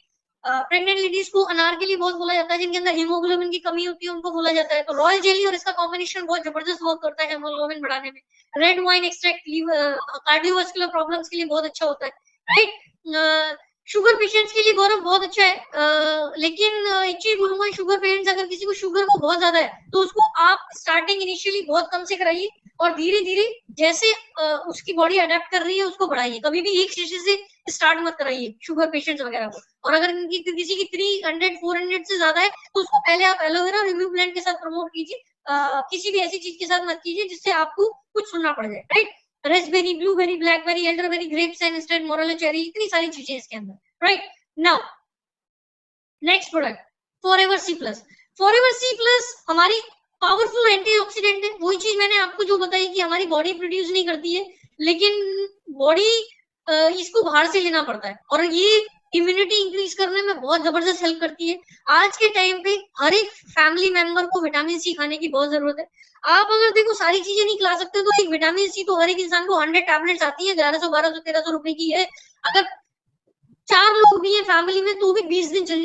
S1: प्रेग्नेंट लेडीज को अनार के लिए बहुत बोला जाता है, जिनके अंदर हीमोग्लोबिन की कमी होती है उनको बोला जाता है। तो रॉयल जेली और इसका कॉम्बिनेशन बहुत जबरदस्त वर्क करता है हीमोग्लोबिन बढ़ाने में। Red wine extract cardiovascular problems के लिए बहुत अच्छा होता है, राइट। शुगर पेशेंट्स के लिए गौरव बहुत अच्छा है। लेकिन एक चीज बोलूंगा, शुगर पेशेंट्स, अगर किसी को शुगर को बहुत ज्यादा है तो उसको आप स्टार्टिंग इनिशियली बहुत कम से कराइए, और धीरे धीरे जैसे उसकी बॉडी अडेप्ट कर रही है उसको बढ़ाइए। कभी भी एक शीशे से स्टार्ट मत कराइए शुगर पेशेंट्स वगैरह को। और अगर किसी की 300-400 से ज्यादा है तो उसको पहले आप एलोवेरा और इम्यूब्लेंड के साथ प्रमोट कीजिए, किसी भी ऐसी चीज के साथ मत कीजिए जिससे आपको कुछ सुनना पड़ जाए, right. Raspberry, blueberry, blackberry, elderberry, grapes and instant morello cherry, इतनी सारी चीजें इसके अंदर, right. Now next product, forever C plus. Forever C plus हमारी पावरफुल एंटीऑक्सीडेंट है। वही चीज मैंने आपको जो बताई कि हमारी बॉडी प्रोड्यूस नहीं करती है, लेकिन बॉडी इसको बाहर से लेना पड़ता है, और ये इम्यूनिटी इंक्रीज करने में बहुत जबरदस्त हेल्प करती है। आज के टाइम पे हर एक फैमिली मेंबर को विटामिन सी खाने की बहुत जरूरत है। आप अगर देखो सारी चीजें नहीं खिला सकते तो एक विटामिन सी तो हर एक इंसान को 100 टैबलेट्स आती है, 1100, 1200, 1300 रुपए की है। अगर 4 लोग भी है फैमिली में तो भी 20 दिन चल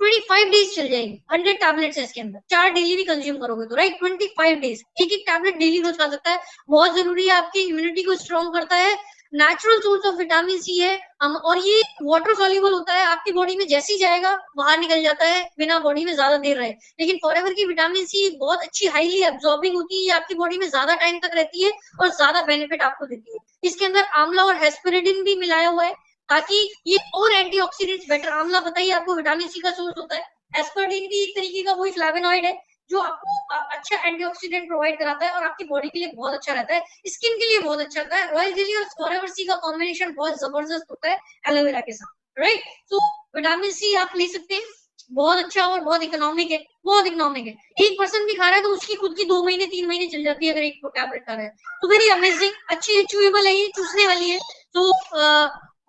S1: 25 डेज चल जाएगी। 100 टैबलेट्स है इसके अंदर, 4 डेली भी कंज्यूम करोगे तो, राइट। 25 डेज, एक एक टैबलेट डेली रोज खा सकता है। बहुत जरूरी है, आपकी इम्यूनिटी को स्ट्रॉन्ग करता है, natural source of vitamin C है। और ये वाटर सॉल्युबल होता है, आपकी बॉडी में जैसे ही जाएगा बाहर निकल जाता है बिना बॉडी में ज्यादा देर रहे। लेकिन फॉरएवर की विटामिन सी बहुत अच्छी हाईली एब्जॉर्बिंग होती है, ये आपकी बॉडी में ज्यादा टाइम तक रहती है और ज्यादा बेनिफिट आपको देती है। इसके अंदर आंवला और हेस्पेरिडिन भी मिलाया हुआ है ताकि ये और एंटीऑक्सीडेंट्स बेटर। आंवला बताइए आपको विटामिन सी का सोर्स होता है, एस्पर्टिन भी एक तरीके का वही फ्लेवोनॉइड है जो आपको अच्छा एंटीऑक्सीडेंट प्रोवाइड कराता है और आपकी बॉडी के लिए बहुत अच्छा रहता है, स्किन के लिए बहुत अच्छा रहता है। रॉयल जेली और फॉरएवर सी का कॉम्बिनेशन बहुत जबरदस्त होता है एलोवेरा के साथ, राइट। तो विटामिन सी आप ले सकते हैं, बहुत अच्छा और बहुत इकोनॉमिक है, बहुत इकोनॉमिक है। एक पर्सन भी खा रहा है तो उसकी खुद की 2 महीने 3 महीने चल जाती है अगर एक टैबलेट खा रहा है तो। वेरी अमेजिंग, अच्छी चूएबल है, ये चूसने वाली है, तो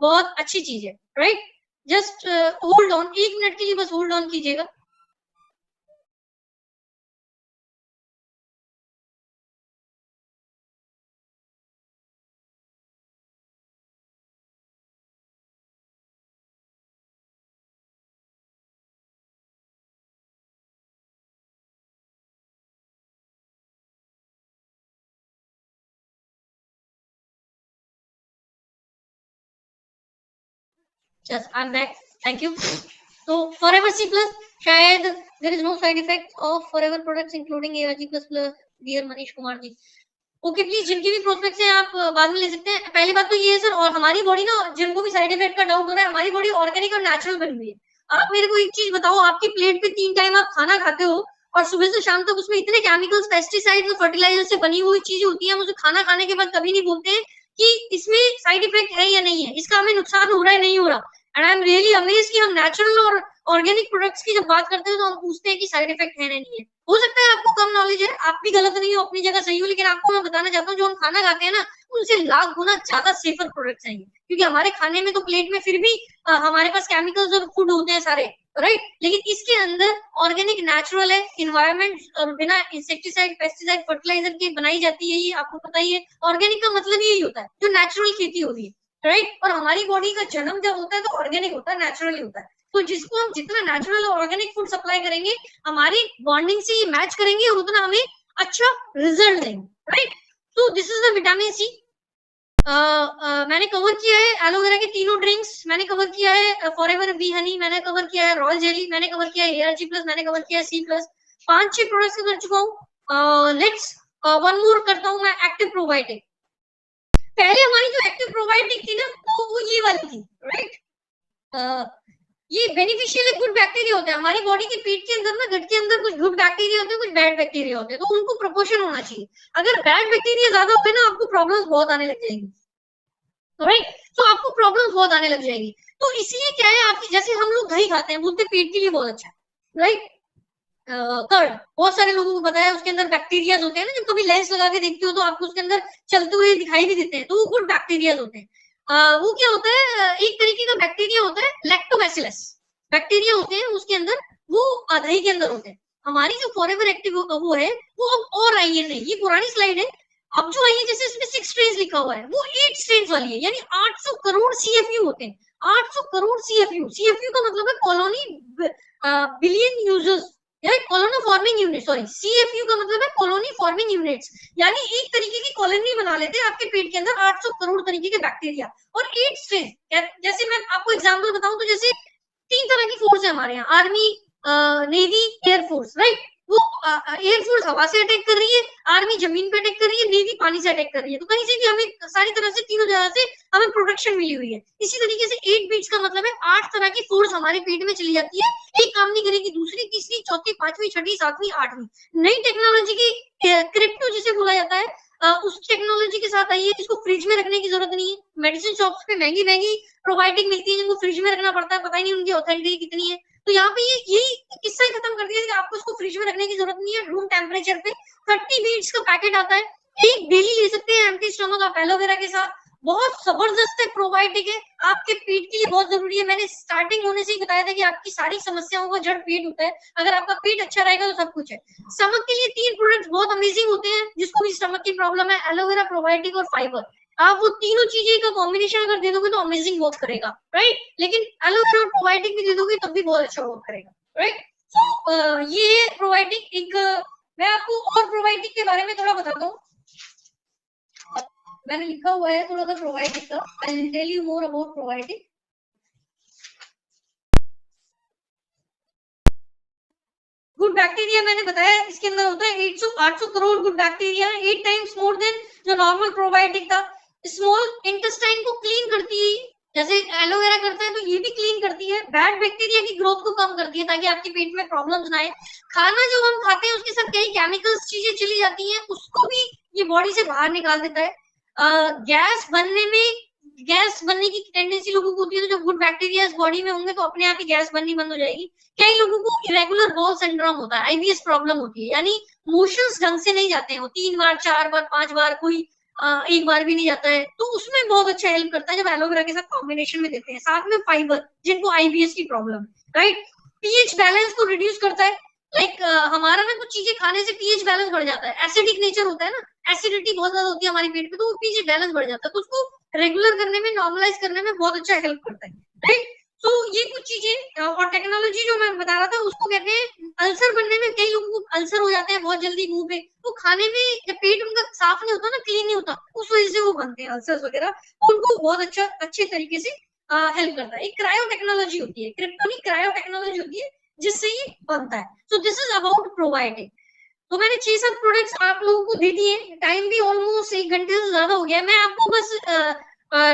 S1: बहुत अच्छी चीज है, right. Just hold on, 1 minute के लिए बस होल्ड ऑन कीजिएगा। Just I'm back. Thank you. So Forever C plus, शायद there is no side effect of Forever products including ARG plus plus, dear Manish Kumar ji. Okay please, जिनकी भी prospect है आप बाद में ले सकते हैं। पहली बात तो ये है सर, और हमारी बॉडी ना, जिनको भी साइड इफेक्ट का डाउट हो रहा है, हमारी बॉडी ऑर्गेनिक और नेचुरल बनी हुई है। आप मेरे को एक चीज बताओ, आपकी प्लेट पे 3 टाइम आप खाना खाते हो और सुबह से शाम तक उसमें इतने केमिकल्स, पेस्टिसाइड्स और फर्टिलाइजर से बनी हुई चीजें होती है, हम उसे खाना खाने के बाद कभी नहीं बोलते हैं कि इसमें साइड इफेक्ट है या नहीं है, इसका हमें नुकसान हो रहा है नहीं हो रहा। And I am really amazed कि हम नेचुरल और ऑर्गेनिक प्रोडक्ट्स की जब बात करते हैं तो हम पूछते हैं कि साइड इफेक्ट है नहीं है। हो सकता है आपको कम नॉलेज है, आप भी गलत नहीं हो, अपनी जगह सही हो, लेकिन आपको मैं बताना चाहता हूँ जो हम खाना खाते हैं ना, उनसे लाख गुना ज्यादा सेफर प्रोडक्ट्स हैं, क्योंकि हमारे खाने में तो प्लेट में फिर भी हमारे पास केमिकल्स और फूड होते हैं सारे, राइट। लेकिन इसके अंदर ऑर्गेनिक नेचुरल है, इन्वायरमेंट और बिना इंसेक्टिसाइड पेस्टिसाइड फर्टिलाइजर के बनाई जाती है, ये आपको पता ही है। ऑर्गेनिक का मतलब यही होता है जो नेचुरल खेती हो रही है, राइट। और हमारी बॉडी का जन्म जब होता है तो ऑर्गेनिक होता है, नेचुरली होता है। तो जिसको हम जितना नेचुरल और ऑर्गेनिक फूड सप्लाई करेंगे, हमारी बॉन्डिंग से ये मैच करेंगे और उतना हमें अच्छा रिजल्ट देंगे, राइट। तो this is the vitamin C. मैंने कवर किया है एलोवेरा के तीनों ड्रिंक्स, मैंने कवर किया है फॉरएवर बी हनी, मैंने कवर किया है रॉयल जेली, मैंने कवर किया है एआरजी प्लस, मैंने कवर किया है सी प्लस। 5-6 प्रोडक्ट्स कर चुका हूँ। लेट्स वन मोर करता हूँ मैं, एक्टिव प्रोबायोटिक। पहले हमारी जो एक्टिव प्रोबायोटिक थी ना, तो वो ये वाली थी, राइट। ये बेनिफिशियल गुड बैक्टीरिया होते हैं हमारी बॉडी के पेट के अंदर ना, गट के अंदर कुछ गुड बैक्टीरिया होते हैं, कुछ बैड बैक्टीरिया होते हैं, तो उनको प्रोपोर्शन होना चाहिए। अगर बैड बैक्टीरिया ज्यादा होते हैं ना, आपको प्रॉब्लम्स बहुत आने लग जाएंगी, राइट। तो आपको प्रॉब्लम्स बहुत आने लग जाएगी। तो इसलिए क्या है, आपकी जैसे हम लोग दही खाते हैं, बोलते पेट के लिए बहुत अच्छा है, राइट। कर्ड बहुत सारे लोगों को पता है उसके अंदर बैक्टीरिया होते हैं ना, जब कभी लेंस लगा के देखते हो तो आपको उसके अंदर चलते हुए दिखाई भी देते हैं, तो वो गुड बैक्टीरिया होते हैं। वो क्या होता है, एक तरीके का बैक्टीरिया होता है लैक्टोबैसिलस बैक्टीरिया होते हैं उसके अंदर, वो दही के अंदर होते हैं। हमारी जो फॉरएवर एक्टिव वो है, वो अब और आई है, नहीं ये पुरानी स्लाइड है, अब जो आई है, जैसे इसमें 6 स्ट्रेन्स लिखा हुआ है, वो 8 स्ट्रेन्स वाली है, यानी 800 करोड़ सीएफयू होते हैं। 800 करोड़ सीएफयू, सीएफयू का मतलब है colony billion users, colony forming unit, sorry CFU का मतलब है कॉलोनी फॉर्मिंग यूनिट्स, यानी एक तरीके की कॉलोनी बना लेते हैं आपके पेट के अंदर 800 करोड़ तरीके के बैक्टीरिया और 8 स्ट्रेन। जैसे मैं आपको एग्जांपल बताऊं तो जैसे 3 तरह की फोर्स है हमारे यहाँ, आर्मी, नेवी, एयरफोर्स, राइट। वो एयरफोर्स हवा से अटैक कर रही है, आर्मी जमीन पे अटैक कर रही है, नेवी पानी से अटैक कर रही है, तो कहीं से भी हमें सारी तरह से तीनों जगह से हमें प्रोटेक्शन मिली हुई है। इसी तरीके से 8 बीट्स का मतलब है 8 तरह की फोर्स हमारे पेट में चली जाती है, एक काम नहीं करेगी, दूसरी, तीसरी, चौथी, पांचवी, छठी, सातवीं, आठवीं। नई टेक्नोलॉजी की क्रिप्टो जिसे बोला जाता है, उस टेक्नोलॉजी के साथ आई है जिसको फ्रिज में रखने की जरूरत नहीं है। मेडिसिन शॉप्स पे महंगी महंगी प्रोबायोटिक मिलती है जिनको फ्रिज में रखना पड़ता है, पता ही नहीं उनकी ऑथेंटिटी कितनी है। तो यहाँ पे यही किस्सा ही खत्म कर दिया कि आपको इसको फ्रिज में रखने की जरूरत नहीं है, रूम टेम्परेचर पे 30 बीट्स का पैकेट आता है, एक डेली ले सकते हैं एम्प्टी स्टमक आप एलोवेरा के साथ। बहुत जबरदस्त है प्रोबायोटिक है, आपके पेट के लिए बहुत जरूरी है। मैंने स्टार्टिंग होने से ही बताया था कि आपकी सारी समस्याओं का जड़ पेट होता है, अगर आपका पेट अच्छा रहेगा तो सब कुछ है। स्टमक के लिए 3 प्रोडक्ट्स बहुत अमेजिंग होते हैं, जिसको भी स्टमक की प्रॉब्लम है, एलोवेरा, प्रोबायोटिक और फाइबर। आप वो तीनों चीजें का कॉम्बिनेशन अगर दे दोगे तो अमेजिंग वर्क करेगा, राइट। लेकिन एलोवेरा और प्रोबायोटिक भी दे दोगे तब भी बहुत अच्छा वर्क करेगा, राइट। तो ये प्रोबायोटिक एक, मैं आपको और प्रोबायोटिक के बारे में थोड़ा बताता हूँ। मैंने लिखा हुआ है थोड़ा सा प्रोबायोटिक का, I will tell you more about probiotic. Good bacteria मैंने बताया इसके अंदर होता है 800 crore good bacteria, 8 times more than जो नॉर्मल प्रोबायोटिक था। स्मॉल इंटेस्टाइन को क्लीन करती है, जैसे एलोवेरा करता है तो ये भी क्लीन करती है, बैड बैक्टीरिया की ग्रोथ को कम करती है ताकि आपके पेट में प्रॉब्लम्स ना आए। खाना जो हम खाते हैं उसके साथ कई केमिकल्स चीजें चली जाती हैं, उसको भी ये बॉडी से बाहर निकाल देता है। गैस बनने की टेंडेंसी लोगों को होती है, तो जब गुड बैक्टीरिया बॉडी में होंगे तो अपने आप ही गैस बननी बंद हो जाएगी। कई लोगों को इरेगुलर बॉल सिंड्रोम होता है, आईबीएस प्रॉब्लम होती है, यानी मोशंस ढंग से नहीं जाते हैं, 3 बार 4 बार 5 बार, कोई 1 बार भी नहीं जाता है, तो उसमें बहुत अच्छा हेल्प करता है जब एलोवेरा के साथ कॉम्बिनेशन में देते हैं। साथ में फाइबर, जिनको आईबीएस की प्रॉब्लम, राइट, पीएच बैलेंस को रिड्यूस करता है। लाइक हमारा ना कुछ चीजें खाने से पीएच बैलेंस बढ़ जाता है, एसिडिक नेचर होता है ना, एसिडिटी बहुत ज्यादा होती है हमारे पेट में, तो वो पीएच बैलेंस बढ़ जाता है, तो उसको रेगुलर करने में, नॉर्मलाइज करने में बहुत अच्छा हेल्प करता है, राइट। तो ये कुछ चीजें और टेक्नोलॉजी जो मैं बता रहा था उसको कहते हैं अल्सर बनने में। कई लोगों को अल्सर हो जाते हैं बहुत जल्दी मुंह पे, वो खाने में जब पेट उनका साफ नहीं होता ना, क्लीन नहीं होता, उस वजह से वो बनते हैं अल्सर्स वगैरह, उनको बहुत अच्छे तरीके से हेल्प करता है। एक क्रायो टेक्नोलॉजी होती है, क्रिप्टोनिक क्रायो टेक्नोलॉजी होती है जिससे ये बनता है। सो दिस इज अबाउट प्रोबायोटिक। तो मैंने 6-7 प्रोडक्ट्स आप लोगों को दे दिए, टाइम भी ऑलमोस्ट 1 घंटे से ज्यादा हो गया। मैं आपको बस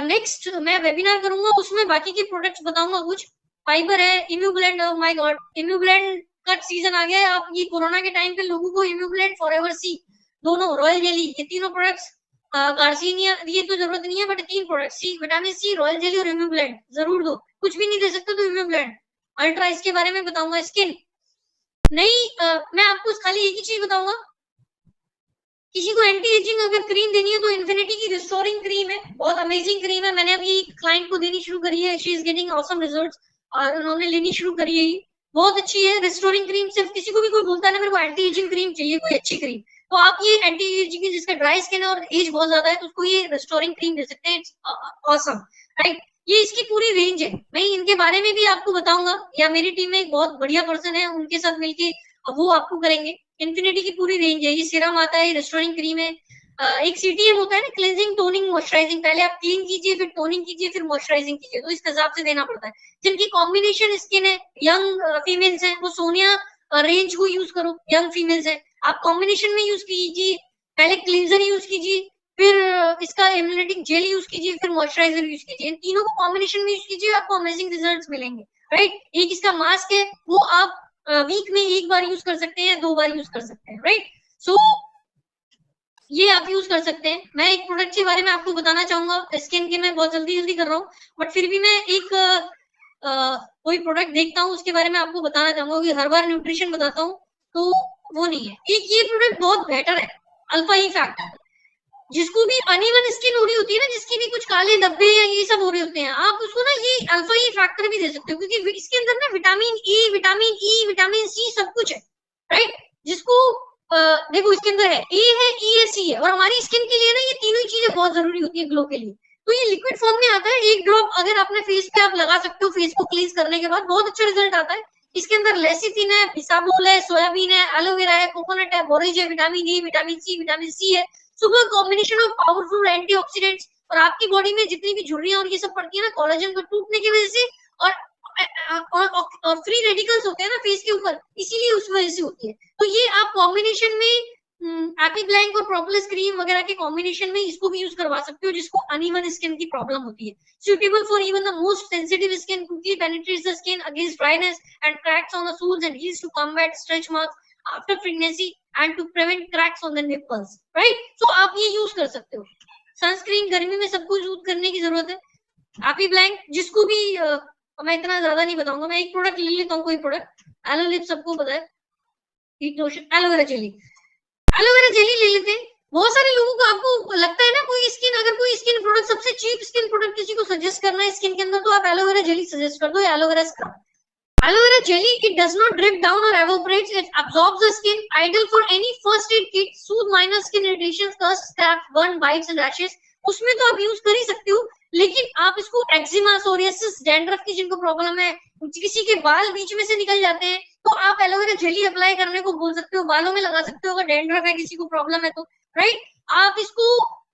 S1: नेक्स्ट मैं वेबिनार करूंगा, उसमें बाकी के प्रोडक्ट्स बताऊंगा। कुछ फाइबर है, इम्यूब्लेंड, ओह माय गॉड, इम्यूब्लेंड का सीजन आ गया है। आप ये कोरोना के टाइम पे लोगों को इम्यूब्लेंड, फॉरएवर सी, दोनों, रॉयल जेली, ये तीनों प्रोडक्ट्स, गार्सिनिया ये तो जरूरत नहीं है, but 3 products, C, vitamin C, royal jelly और इम्यूब्लेंड जरूर दो। कुछ भी नहीं दे सकते तो इम्यूब्लेंड। अल्ट्रा इसके बारे में बताऊंगा। स्किन नहीं, मैं आपको खाली एक ही चीज बताऊंगा, किसी को एंटी एजिंग अगर क्रीम देनी है तो इन्फिनिटी की रिस्टोरिंग क्रीम है, बहुत अमेजिंग क्रीम है। मैंने अभी क्लाइंट को देनी शुरू करी है, she is getting awesome results, और उन्होंने लेनी शुरू करी है, बहुत अच्छी है रिस्टोरिंग क्रीम। सिर्फ किसी को भी कोई बोलता है ना मेरे को एंटी एजिंग क्रीम चाहिए, कोई अच्छी क्रीम, तो आप ये एंटी एजिंग की, जिसका ड्राई स्किन है और एज बहुत ज्यादा है, तो उसको ये रिस्टोरिंग क्रीम दे सकते हैं, ऑसम, राइट। ये इसकी पूरी रेंज है, मैं इनके बारे में भी आपको बताऊंगा, या मेरी टीम में एक बहुत बढ़िया पर्सन है, उनके साथ मिलके वो आपको करेंगे। इन्फिनिटी की पूरी रेंज है, ये सीरम आता है, रेस्टोरिंग क्रीम है, एक सीटीएम होता है ना, क्लेंजिंग, टोनिंग, मॉइस्चराइजिंग, पहले आप क्लीन कीजिए, फिर टोनिंग कीजिए, फिर मॉइस्चराइजिंग कीजिए, तो इस हिसाब से देना पड़ता है। जिनकी कॉम्बिनेशन स्किन है, यंग फीमेल्स है, वो सोनिया रेंज को यूज करो, यंग फीमेल्स है, आप कॉम्बिनेशन में यूज कीजिए, पहले क्लींजर यूज कीजिए, फिर इसका इम्यूनिटिंग जेल यूज कीजिए, फिर मॉइस्चराइजर यूज कीजिए, इन तीनों को कॉम्बिनेशन में यूज कीजिए, आपको अमेजिंग रिजल्ट्स मिलेंगे, राइट। एक इसका मास्क है, वो आप वीक में 1 बार यूज कर सकते हैं, 2 बार यूज कर सकते हैं, राइट। सो ये आप यूज कर सकते हैं। मैं एक प्रोडक्ट के बारे में आपको बताना चाहूंगा, स्किन के, मैं बहुत जल्दी कर रहा हूँ, बट फिर भी मैं एक कोई प्रोडक्ट देखता हूँ उसके बारे में आपको बताना चाहूंगा, कि हर बार न्यूट्रिशन बताता हूँ तो वो नहीं है। एक ये प्रोडक्ट बहुत बेटर है, अल्फा ई फैक्टर, जिसको भी अनइवन स्किन हो रही होती है ना, जिसकी भी कुछ काले धब्बे या ये सब हो रहे होते हैं, आप उसको ना ये अल्फा ई फैक्टर भी दे सकते हो, क्योंकि इसके अंदर ना विटामिन ई, विटामिन सी सब कुछ है, राइट। जिसको देखो इसके अंदर है, ए है, ई है, सी है, और हमारी स्किन के लिए ना ये तीनों चीजें बहुत जरूरी होती है ग्लो के लिए। तो ये लिक्विड फॉर्म में आता है, एक ड्रॉप अगर अपने फेस पे आप लगा सकते हो, फेस को क्लींस करने के बाद बहुत अच्छा रिजल्ट आता है। इसके अंदर लेसिथिन है, बिसाबोल है, सोयाबीन है, एलोवेरा है, कोकोनट है, बोरेज है, विटामिन ई, विटामिन सी है, super combination of powerful antioxidants, और आपकी बॉडी में जितनी भी झुर्रियां और ये सब पड़ती है ना कोलेजन को टूटने की वजह से, और फ्री रेडिकल्स होते हैं ना फेस के ऊपर, इसीलिए उस वजह से होती है। तो ये आप कॉम्बिनेशन में एपी ब्लैंक और प्रोपोलिस क्रीम वगैरह के कॉम्बिनेशन में इसको भी यूज करवा सकते हो, जिसको अनइवन स्किन की प्रॉब्लम होती है। Suitable for even the most sensitive skin, क्योंकि penetrates the skin against dryness and cracks on the soles and heels to combat stretch marks after pregnancy and to prevent cracks on the nipples, right. तो आप ये use कर सकते हो। Sunscreen गर्मी में सबको यूज करने की जरूरत है। एपी ब्लैंक जिसको भी मैं इतना ज्यादा नहीं बताऊंगा, मैं एक प्रोडक्ट ले लेता हूँ, कोई प्रोडक्ट, एलो लिप सबको पता है, एलोवेरा जेली, एलोवेरा जेली ले लेते हैं। बहुत सारे लोगों को, आपको लगता है ना, अगर कोई स्किन प्रोडक्ट, सबसे चीप स्किन प्रोडक्ट किसी को सजेस्ट करना है स्किन के अंदर, तो आप एलोवेरा जेली सजेस्ट कर दो, aloe vera scrub. Aloe vera jelly, it does not drip down or evaporates, it absorbs the skin, ideal for any first aid kit, soothe minor skin irritations, cuts, scabs, burn, bites and rashes। उसमें तो आप use कर ही सकते हो, लेकिन आप इसको eczema, psoriasis, dandruff की जिनको प्रॉब्लम है, किसी के बाल बीच में से निकल जाते हैं, तो आप एलोवेरा जेली अप्लाई करने को बोल सकते हो, बालों में लगा सकते हो, अगर डैंड्रफ है, किसी को प्रॉब्लम है तो, राइट। आप इसको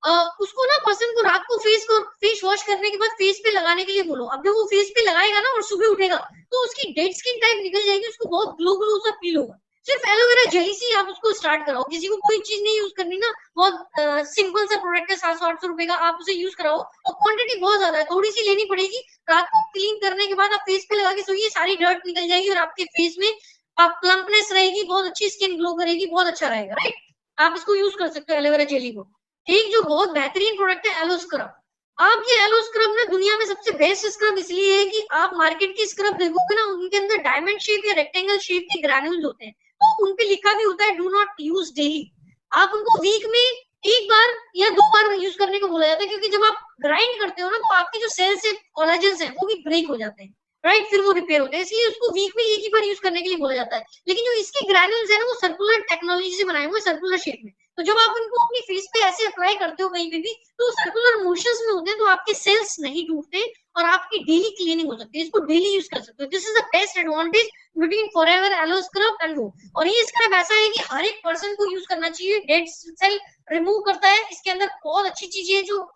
S1: उसको ना पर्सन को रात को फेस वॉश करने के बाद फेस पे लगाने के लिए बोलो। अब जब वो फेस पे लगाएगा ना और सुबह उठेगा तो उसकी डेड स्किन टाइप निकल जाएगी, उसको बहुत ग्लो ग्लो सा फील होगा। सिर्फ एलोवेरा जेली से आप उसको स्टार्ट कराओ। किसी को कोई चीज नहीं यूज करनी ना, बहुत सिंपल सा प्रोडक्ट है 700-800 रुपए का, आप उसे यूज कराओ और क्वांटिटी बहुत ज्यादा है, थोड़ी सी लेनी पड़ेगी। रात को क्लीन करने के बाद आप फेस पे लगा के सोइए, सारी डर्ट निकल जाएगी और आपके फेस में आप प्लम्पनेस रहेगी, बहुत अच्छी स्किन ग्लो करेगी, बहुत अच्छा रहेगा, राइट। आप इसको यूज कर सकते हो एलोवेरा जेली को। एक जो बहुत बेहतरीन प्रोडक्ट है एलो स्क्रब। आप ये एलो स्क्रब ना दुनिया में सबसे बेस्ट स्क्रब इसलिए है कि आप मार्केट की स्क्रब देखोगे ना, उनके अंदर डायमंड शेप या रेक्टेंगल शेप के ग्रैन्यूल्स होते हैं, तो उन पे लिखा भी होता है डू नॉट यूज डेली। आप उनको वीक में एक बार या 2 बार यूज करने को बोला जाता है, क्योंकि जब आप ग्राइंड करते हो ना तो आपके जो सेल्स है, कोलाजन्स है, वो भी ब्रेक हो जाते हैं, राइट, फिर वो रिपेयर होते हैं, इसलिए उसको वीक में एक ही बार यूज करने के लिए बोला जाता है। लेकिन जो इसके ग्रैन्यूल्स है ना, वो सर्कुलर टेक्नोलॉजी से बनाए हुए, सर्कुलर शेप में, तो जब आप उनको अपनी फेस पे ऐसे अप्लाई करते हो कहीं पे भी, तो सर्कुलर मोशंस में होते हैं, तो आपके सेल्स नहीं टूटते और आपकी डेली क्लीनिंग हो सकती है, इसको डेली यूज कर सकते हो। This is the best advantage between forever aloe scrub and वो। और ये स्क्रब ऐसा है कि हर एक पर्सन को यूज करना चाहिए, डेड सेल रिमूव करता है, इसके अंदर बहुत अच्छी चीजें हैं जो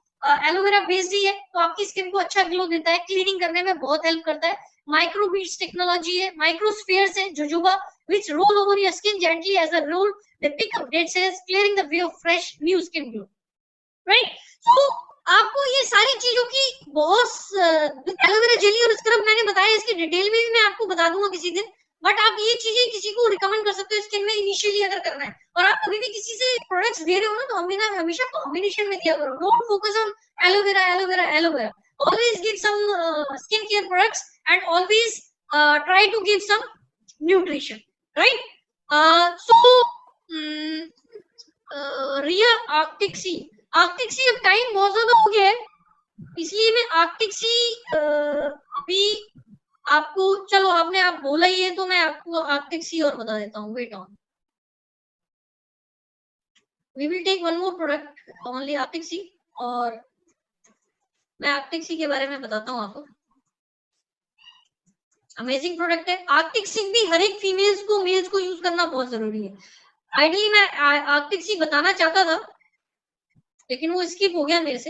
S1: एलोवेरा बेस्ड ही है, तो आपकी स्किन को अच्छा ग्लो देता है, क्लीनिंग करने में बहुत हेल्प करता है। माइक्रोबीट्स टेक्नोलॉजी है, माइक्रोस्फीयर्स है, jojoba which roll over your skin gently as a roll. They pick up dead cells, clearing the way of fresh new skin glow. Right? So आपको ये सारी चीजों की बहुत एलोवेरा जेली और स्क्रब मैंने बताया, इसकी डिटेल में भी मैं आपको बता दूंगा किसी दिन, बट आप ये चीजें किसी को रिकमेंड कर सकते हो स्किन में इनिशियली अगर करना है। और आप कभी भी किसी से प्रोडक्ट्स दे रहे हो ना, तो हमेशा कॉम्बिनेशन में दिया करो, don't focus on aloe vera aloe vera aloe vera. Always give some skincare products and always try to give some nutrition, right? So Riya Arctic सी अब टाइम बहुत ज्यादा हो गया है, इसलिए मैं आर्कटिक सी भी आपको, चलो आपने आप बोला ही है तो मैं आपको आर्कटिक सी और बता देता हूँ। Wait on, we will take one more product only arctic sea, और मैं आर्कटिक सी के बारे में बताता हूँ आपको। अमेजिंग प्रोडक्ट है आर्कटिक सी भी, हर एक फीमेल्स को मेल्स को यूज करना बहुत जरूरी है। आइडियली मैं आर्कटिक सी बताना चाहता था लेकिन वो स्किप हो गया मेरे से।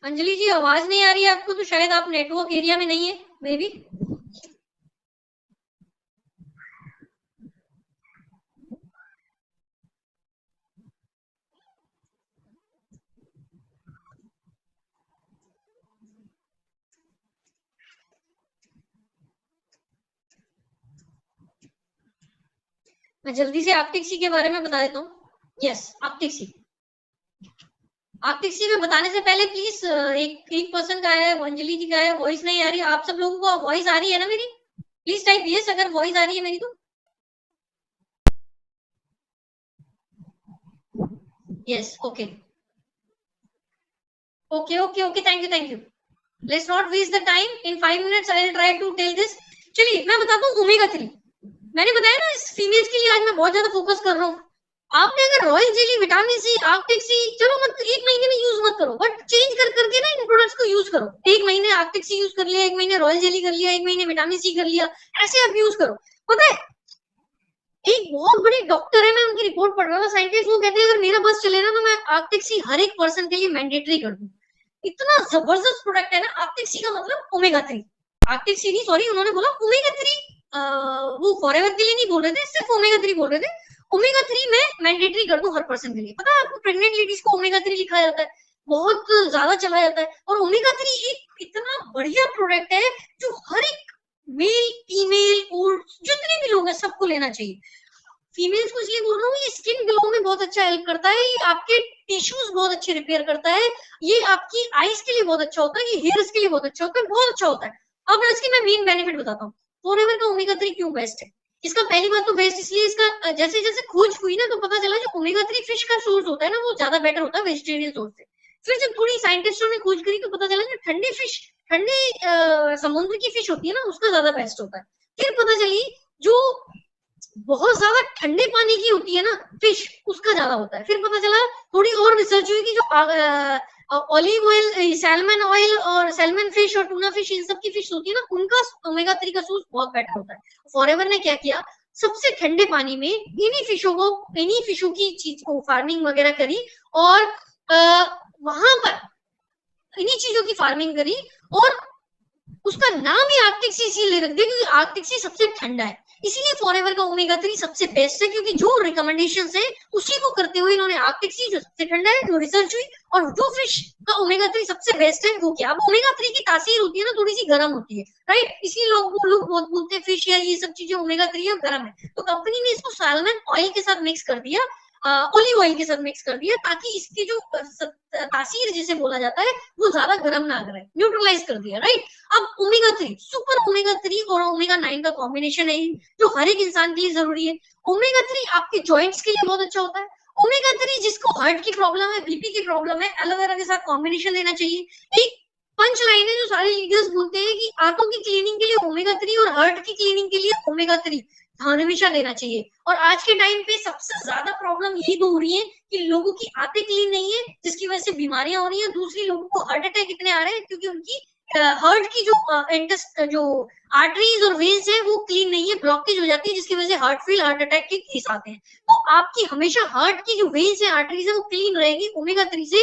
S1: अंजलि जी आवाज नहीं आ रही है आपको, तो शायद आप नेटवर्क एरिया में नहीं है मे बी। मैं जल्दी से आर्कटिक सी के बारे में बता देता हूँ। यस, आर्कटिक सी में बताने से पहले प्लीज एक पर्सन का है, अंजलि जी का है, वॉइस नहीं आ रही। आप सब लोगों को वॉइस आ रही है ना मेरी? प्लीज टाइप यस अगर वॉइस आ रही है मेरी तो। Yes, okay okay okay okay, thank you. Let's not waste the time, in 5 minutes I will try to tell this. चलिए मैं बताता हूँ ओमेगा 3। मैंने बताया ना इस फीमेल्स के लिए आज मैं बहुत ज्यादा फोकस कर रहा हूँ। आपने अगर royal jelly, vitamin C, arctic sea, चलो मत 1 महीने में यूज मत करो, बट चेंज कर करके ना इन प्रोडक्ट्स को यूज करो। 1 महीने आर्कटिक सी यूज कर लिया, 1 महीने रॉयल जेली कर लिया, 1 महीने विटामिन सी कर लिया, ऐसे आप यूज करो। पता है एक बहुत बड़े डॉक्टर है, मैं उनकी रिपोर्ट पढ़ रहा था, साइंटिस्ट, वो कहते हैं अगर मेरा बस चले ना तो मैं आर्कटिक सी हर एक पर्सन के लिए मैंडेटरी कर दूं। इतना जबरदस्त प्रोडक्ट है ना आर्कटिक सी का, मतलब ओमेगा 3, आर्कटिक सी नहीं, सॉरी उन्होंने बोला ओमेगा 3, वो फॉरएवर के लिए नहीं बोल रहे थे, सिर्फ ओमेगा 3 बोल रहे थे। ओमेगा 3 में मैंडेटरी कर दूं हर पर्सन के लिए। पता है आपको प्रेग्नेंट लेडीज को ओमेगा 3 लिखा जाता है, बहुत ज्यादा चला जाता है, और ओमेगा 3 एक इतना बढ़िया प्रोडक्ट है जो हर एक मेल फीमेल ओल्ड जितने भी लोग हैं सबको लेना चाहिए। फीमेल्स को इसलिए बोल रहा हूँ, ये स्किन ग्लो में बहुत अच्छा हेल्प करता है, ये आपके टिश्यूज बहुत अच्छे रिपेयर करता है, ये आपकी आईज के लिए बहुत अच्छा होता है, ये हेयर्स के लिए बहुत अच्छा होता है, बहुत अच्छा होता है। अब इसकी मैं मेन बेनिफिट बताता हूँ फॉरएवर का ओमेगा 3 क्यों बेस्ट है। इसका पहली बात तो बेस्ट इसलिए, इसका जैसे जैसे खोज हुई ना तो पता चला जो ओमेगा 3 फिश का सोर्स होता है ना वो ज्यादा बेटर होता है वेजिटेरियन सोर्स से। फिर जब थोड़ी साइंटिस्टों ने खोज करी तो पता चला जो ठंडे फिश, ठंडे समुद्र की फिश होती है ना उसका ज्यादा बेस्ट होता है। फिर पता चली जो बहुत ज्यादा ठंडे पानी की होती है ना फिश, उसका ज्यादा होता है। फिर पता चला थोड़ी और रिसर्च हुई कि जो ऑलिव ऑयल, सैल्मन ऑयल और सैल्मन फिश और टूना फिश, इन सब की फिश होती है ना, उनका ओमेगा 3 का सोर्स बहुत बेटर होता है। फॉरएवर ने क्या किया, सबसे ठंडे पानी में इन्हीं फिशों की चीज को फार्मिंग वगैरह करी और वहां पर इन्हीं चीजों की फार्मिंग करी और उसका नाम ही आर्कटिक सी इसीलिए रख दिया क्योंकि आर्कटिक सी सबसे ठंडा है। इसीलिए फॉरएवर का ओमेगा 3 सबसे बेस्ट है क्योंकि जो रिकमेंडेशंस है उसी को करते हुए इन्होंने आर्कटिक सी जो सबसे ठंडा है जो रिसर्च हुई और जो फिश का ओमेगा 3 सबसे बेस्ट है वो क्या। अब ओमेगा 3 की तासीर होती है ना थोड़ी सी गर्म होती है, राइट, इसलिए लोग बहुत बोलते हैं फिश या ये सब चीजें ओमेगा 3 है गर्म है। तो कंपनी ने इसको सैल्मन ऑयल के साथ मिक्स कर दिया, ऑलिव ऑयल के साथ मिक्स कर दिया ताकि इसकी जो तासीर जिसे बोला जाता है वो ज्यादा गर्म ना करे, न्यूट्रलाइज कर दिया, राइट। अब ओमेगा 3 सुपर ओमेगा 3 और ओमेगा 9 का कॉम्बिनेशन है जो हर एक इंसान के लिए जरूरी है। ओमेगा 3 आपके जॉइंट्स के लिए बहुत अच्छा होता है। ओमेगा 3 जिसको हार्ट की प्रॉब्लम है, बीपी की प्रॉब्लम है, एलोवेरा के साथ कॉम्बिनेशन लेना चाहिए। एक पंच लाइन है जो सारे लीडर्स बोलते हैं कि आंखों की क्लीनिंग के लिए ओमेगा 3 और हार्ट की क्लीनिंग के लिए ओमेगा 3 हमेशा लेना चाहिए। और आज के टाइम पे सबसे ज्यादा प्रॉब्लम यही तो हो रही है कि लोगों की आंतें क्लीन नहीं है जिसकी वजह से बीमारियां हो रही है। दूसरी लोगों को हार्ट अटैक इतने आ रहे हैं क्योंकि उनकी हार्ट की जो आर्टरीज और वेन्स है वो क्लीन नहीं है, ब्लॉकेज हो जाती है जिसकी वजह से हार्ट अटैक के केस आते हैं। तो आपकी हमेशा हार्ट की जो वेन्स है आर्टरीज है वो क्लीन रहेगी ओमेगा 3 से,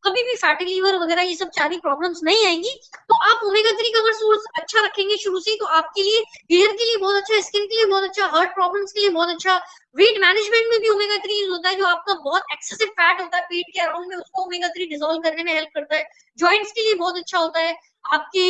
S1: कभी भी फैटी लीवर वगैरह ये सब सारी प्रॉब्लम्स नहीं आएंगी। तो आप ओमेगा 3 का अगर सोर्स अच्छा रखेंगे शुरू से तो आपके लिए हेयर के लिए बहुत अच्छा, स्किन के लिए बहुत अच्छा, हार्ट प्रॉब्लम्स के लिए बहुत अच्छा। वेट मैनेजमेंट में भी ओमेगा 3 यूज होता है, जो आपका बहुत एक्सेसिव फैट होता है पेट के अराउंड में उसको ओमेगा 3 डिसॉल्व करने में हेल्प करता है। जॉइंट्स के लिए बहुत अच्छा होता है, आपके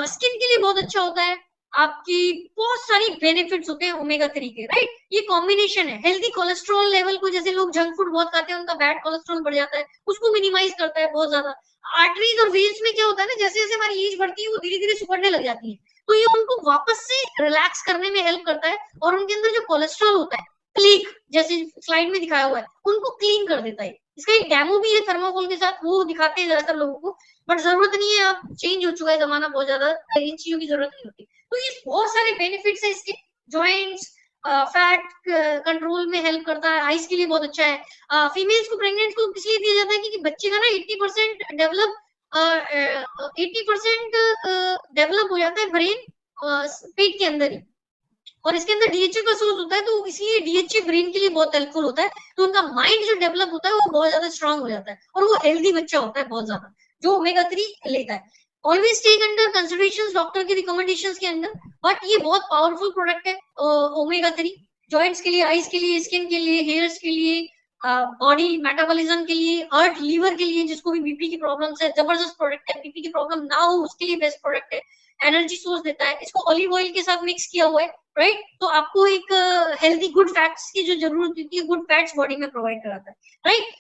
S1: स्किन के लिए बहुत अच्छा होता है, आपकी बहुत सारी बेनिफिट्स होते हैं ओमेगा 3 के, राइट। ये कॉम्बिनेशन है। हेल्दी कोलेस्ट्रॉल लेवल को, जैसे लोग जंक फूड बहुत खाते हैं उनका बैड कोलेस्ट्रॉल बढ़ जाता है, उसको मिनिमाइज करता है बहुत ज्यादा। आर्टरीज और वेन्स में क्या होता है ना, जैसे जैसे हमारी एज बढ़ती है वो धीरे धीरे सिकुड़ने लग जाती है, तो ये उनको वापस से रिलैक्स करने में हेल्प करता है और उनके अंदर जो कोलेस्ट्रॉल होता है प्लीक जैसे स्लाइड में दिखाया हुआ है उनको क्लीन कर देता है। इसका एक डेमो भी है थर्माकोल के साथ, वो दिखाते हैं ज्यादातर लोगों को, बट जरूरत नहीं है, अब चेंज हो चुका है जमाना बहुत ज्यादा, इन चीजों की जरूरत नहीं होती। तो ये बहुत सारे बेनिफिट्स है इसके। जॉइंट्स, फैट कंट्रोल में हेल्प करता है, आइज के लिए बहुत अच्छा है। फीमेल्स को, प्रेग्नेंट को इसलिए दिया जाता है क्योंकि बच्चे का ना 80% डेवलप हो जाता है ब्रेन पेट के अंदर ही, और इसके अंदर डीएचए का सोर्स होता है, तो इसलिए डीएचए ब्रेन के लिए बहुत हेल्पफुल होता है। तो उनका माइंड जो डेवलप होता है वो बहुत ज्यादा स्ट्रांग हो जाता है और वो हेल्दी बच्चा होता है बहुत ज्यादा, जो ओमेगा 3 लेता है। Always take under consideration doctor के रिकमेंडेशंस के अंदर, बट ये बहुत पावरफुल प्रोडक्ट है ओमेगा 3, जॉइंट्स के लिए, आइज के लिए, स्किन के लिए, हेयर्स के लिए, बॉडी मेटाबॉलिज्म के लिए, हार्ट लीवर के लिए, जिसको भी बीपी की प्रॉब्लम है जबरदस्त प्रोडक्ट है। बीपी की प्रॉब्लम ना हो उसके लिए बेस्ट प्रोडक्ट है, एनर्जी सोर्स देता है। इसको ऑलिव ऑयल के साथ मिक्स किया हुआ है, राइट, तो आपको एक हेल्दी गुड फैट्स की जो जरूरत होती है, गुड फैट्स बॉडी में प्रोवाइड कराता है, राइट।